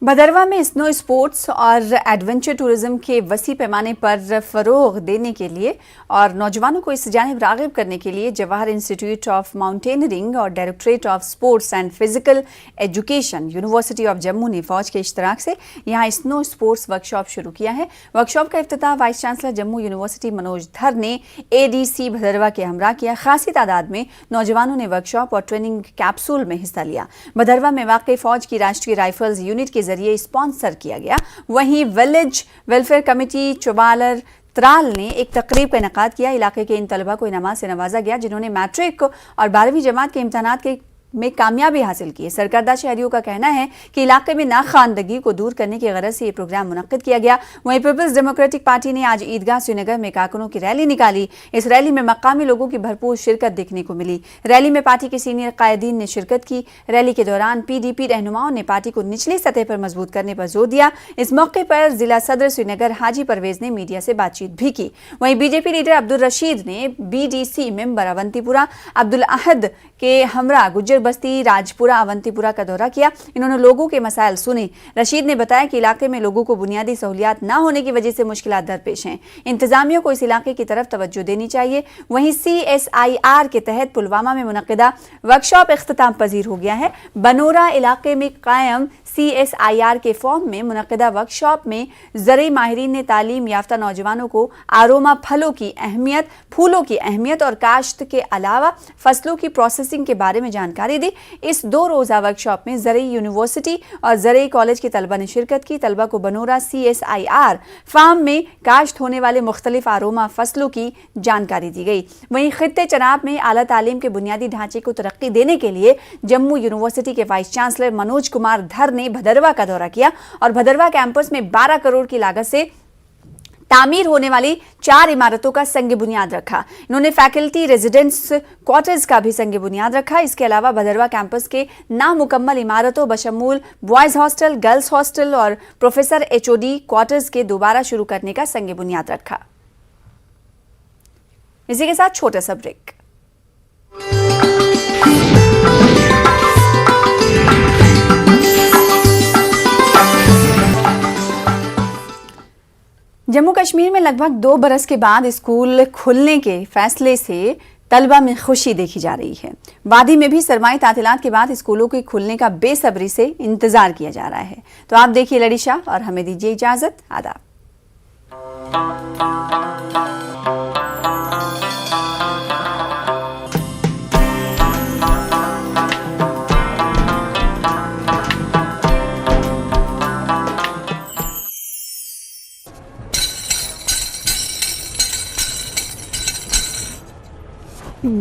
भदरवा में स्नो स्पोर्ट्स और एडवेंचर टूरिज्म के वसी पैमाने पर फ़रोग देने के लिए और नौजवानों को इस जानिब राग़िब करने के लिए जवाहर इंस्टीट्यूट ऑफ माउंटेनरिंग और directorate of sports and physical education university of Jammu ने फ़ौज के इश्तराक से यहाँ स्नो स्पोर्ट्स वर्कशॉप शुरू किया है। वर्कशॉप का इफ्तिताह vice chancellor Jammu university Manoj Dhar ने ADC भदरवा के हमरा किया। खासी तादाद में नौजवानों ने वर्कशॉप और ट्रेनिंग कैप्सूल में हिस्सा लिया। भदरवा में वाक़ई फ़ौज की राष्ट्रीय राइफल्स यूनिट के जरिए स्पॉन्सर किया गया। वहीं विलेज वेलफेयर कमेटी चौबालर त्राल ने एक तकरीब का इनेकाद किया। इलाके के इन तलबा को इनामात से नवाजा गया जिन्होंने मैट्रिक और 12वीं जमात के इम्तहानात के में कामयाबी हासिल की है। सरकर्दा शहरियों का कहना है कि इलाके में नाखानदगी को दूर करने की गरज से ये प्रोग्राम मुनक्किद किया गया। वहीं पीपल्स डेमोक्रेटिक पार्टी ने आज ईदगाह श्रीनगर में कारकुनों की रैली निकाली। इस रैली में मकामी लोगों की भरपूर शिरकत देखने को मिली। रैली में पार्टी के सीनियर कायदीन ने शिरकत की। रैली के दौरान PDP रहनुमाओं ने पार्टी को निचली सतह पर मजबूत करने पर जोर दिया। इस मौके पर जिला सदर श्रीनगर हाजी परवेज ने मीडिया से बातचीत भी की। वहीं BJP लीडर अब्दुल रशीद ने BDC मेंबर अवंतीपुरा अब्दुल अहद के हमरा गुज्जर बस्ती राजपुरा अवंतीपुरा का दौरा किया। इन्होंने लोगों के मसाइल सुने। रशीद ने बताया कि इलाके में लोगों को बुनियादी सहूलियात न होने की वजह से मुश्किलात दरपेश हैं। इंतजामिया को इस इलाके की तरफ तवज्जो देनी चाहिए। वहीं CSIR के तहत पुलवामा में मुनक्किदा वर्कशॉप इख्तिताम पजीर हो गया है। बनोरा इलाके में कायम CSIR के फॉर्म में मुनक्किदा वर्कशॉप में ज़रई माहिरीन ने तालीम याफ्ता नौजवानों को आरोमा फलों की अहमियत, फूलों की अहमियत और काश्त के अलावा फसलों की प्रोसेसिंग के बारे में जानकारी दी। इस 2 रोज़ा वर्कशॉप में ज़रई यूनिवर्सिटी और ज़रई कॉलेज के तलबा ने शिरकत की। तलबा को बनोरा CSIR फार्म में काश्त होने वाले मुख्तलिफ आरोमा फसलों की जानकारी दी गई। वहीं खित्ते चनाब में आला तालीम के बुनियादी ढांचे को तरक्की देने के लिए जम्मू यूनिवर्सिटी के वाइस चांसलर मनोज कुमार धर ने भदरवा का दौरा किया और भदरवा कैंपस में 12 करोड़ की लागत से तामीर होने वाली 4 इमारतों का संग बुनियाद रखा। इन्होंने फैकल्टी रेजिडेंस क्वार्टर्स का भी संग बुनियाद रखा। इसके अलावा भदरवा कैंपस के नामुकम्मल इमारतों बशमूल बॉयज़ हॉस्टल, गर्ल्स हॉस्टल और प्रोफेसर HOD क्वार्टर्स के दोबारा शुरू करने का संग बुनियाद रखा। इसी के साथ छोटा सा ब्रेक। जम्मू कश्मीर में लगभग 2 बरस के बाद स्कूल खुलने के फैसले से तलबा में खुशी देखी जा रही है। वादी में भी सरमाई तातीलात के बाद स्कूलों के खुलने का बेसब्री से इंतजार किया जा रहा है। तो आप देखिए लड़ी शाह और हमें दीजिए इजाजत। आदाब।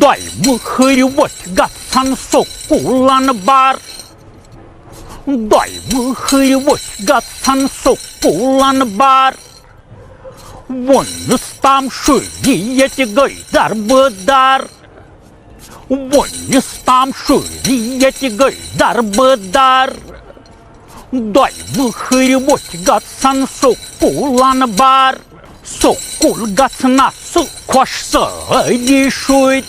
Dai hırvat gatsan sokulan bar. Dai hırvat gatsan sokulan bar. Vonustam şuriyeti gaydar bıdar. Vonustam şuriyeti gaydar bıdar. Dai hırvat gatsan sokulan bar. Sokul gatsna su koşsa rişuit.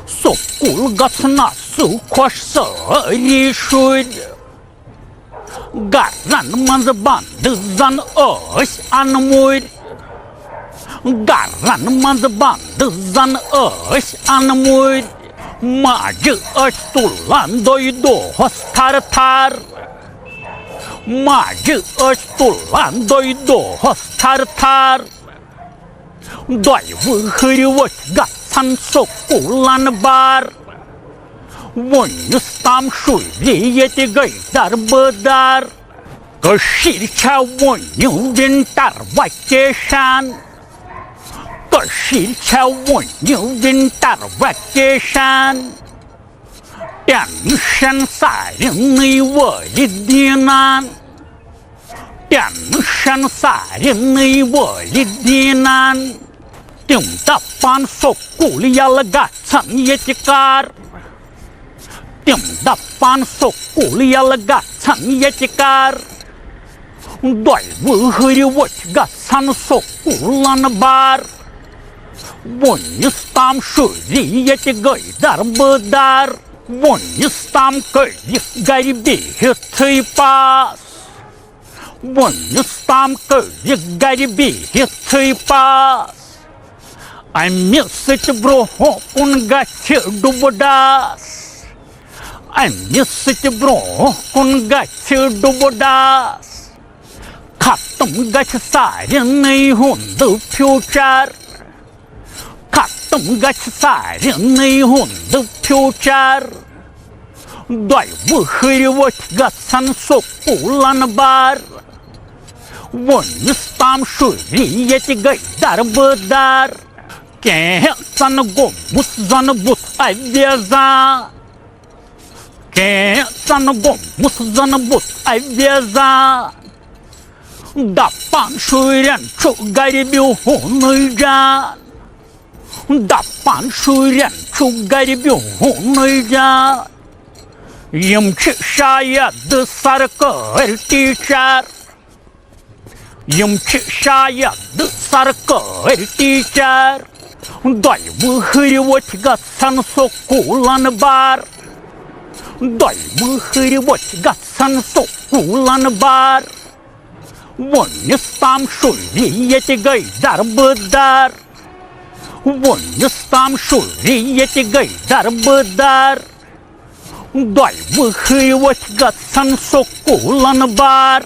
Sokul gatsna su koşsa rişuit. Garan manz bandı zan öş anmuit. Garan manz bandı zan öş anmuit. Macı öş tulan doydu hostar tar. Macı öş tulan doydu hostar tar. Doyvu hırvat gatsan sokulan bar. Vonustam şuriyeti gaydar bıdar. Kışirça vonu winter vacation. Kışirça vonu winter vacation. Tension sarinny validinan. Tension sarinny validinan. Timdapan sokul yalgatsan yetikar. Timdapan sokul yalgatsan yetikar. Doyvu hırvat gatsan sokulan bar. Vonustam şuriyeti gaydar bıdar. Вон кырик горбихи пас. Вон кырик горбихи пас. А месяц брокун гачи дубодас. А месяц брокун гачи дубодас. Катум гачи саренный гунду пючар. Катум гачи саренный гунду пючар. Дай выхыревать гасан сокулан бар. Вон там шуриет гайдар быдар. Кесан гомус занбут авеза. Кесан гомус занбут авеза. Да пан шурян чугаребю хуныжа. Да пан шурян чугаребю хуныжа. Ямчы шая ды саркыр тичар. Ямчы шая ды саркыр тичар. Дай выхыревать гасан сокулан бар. Дай выхыревать гасан сокулан бар. Вон там шуриет гайдар быдар. Вон там шуриет гайдар быдар. Дай выхыревать гасан сокулан бар.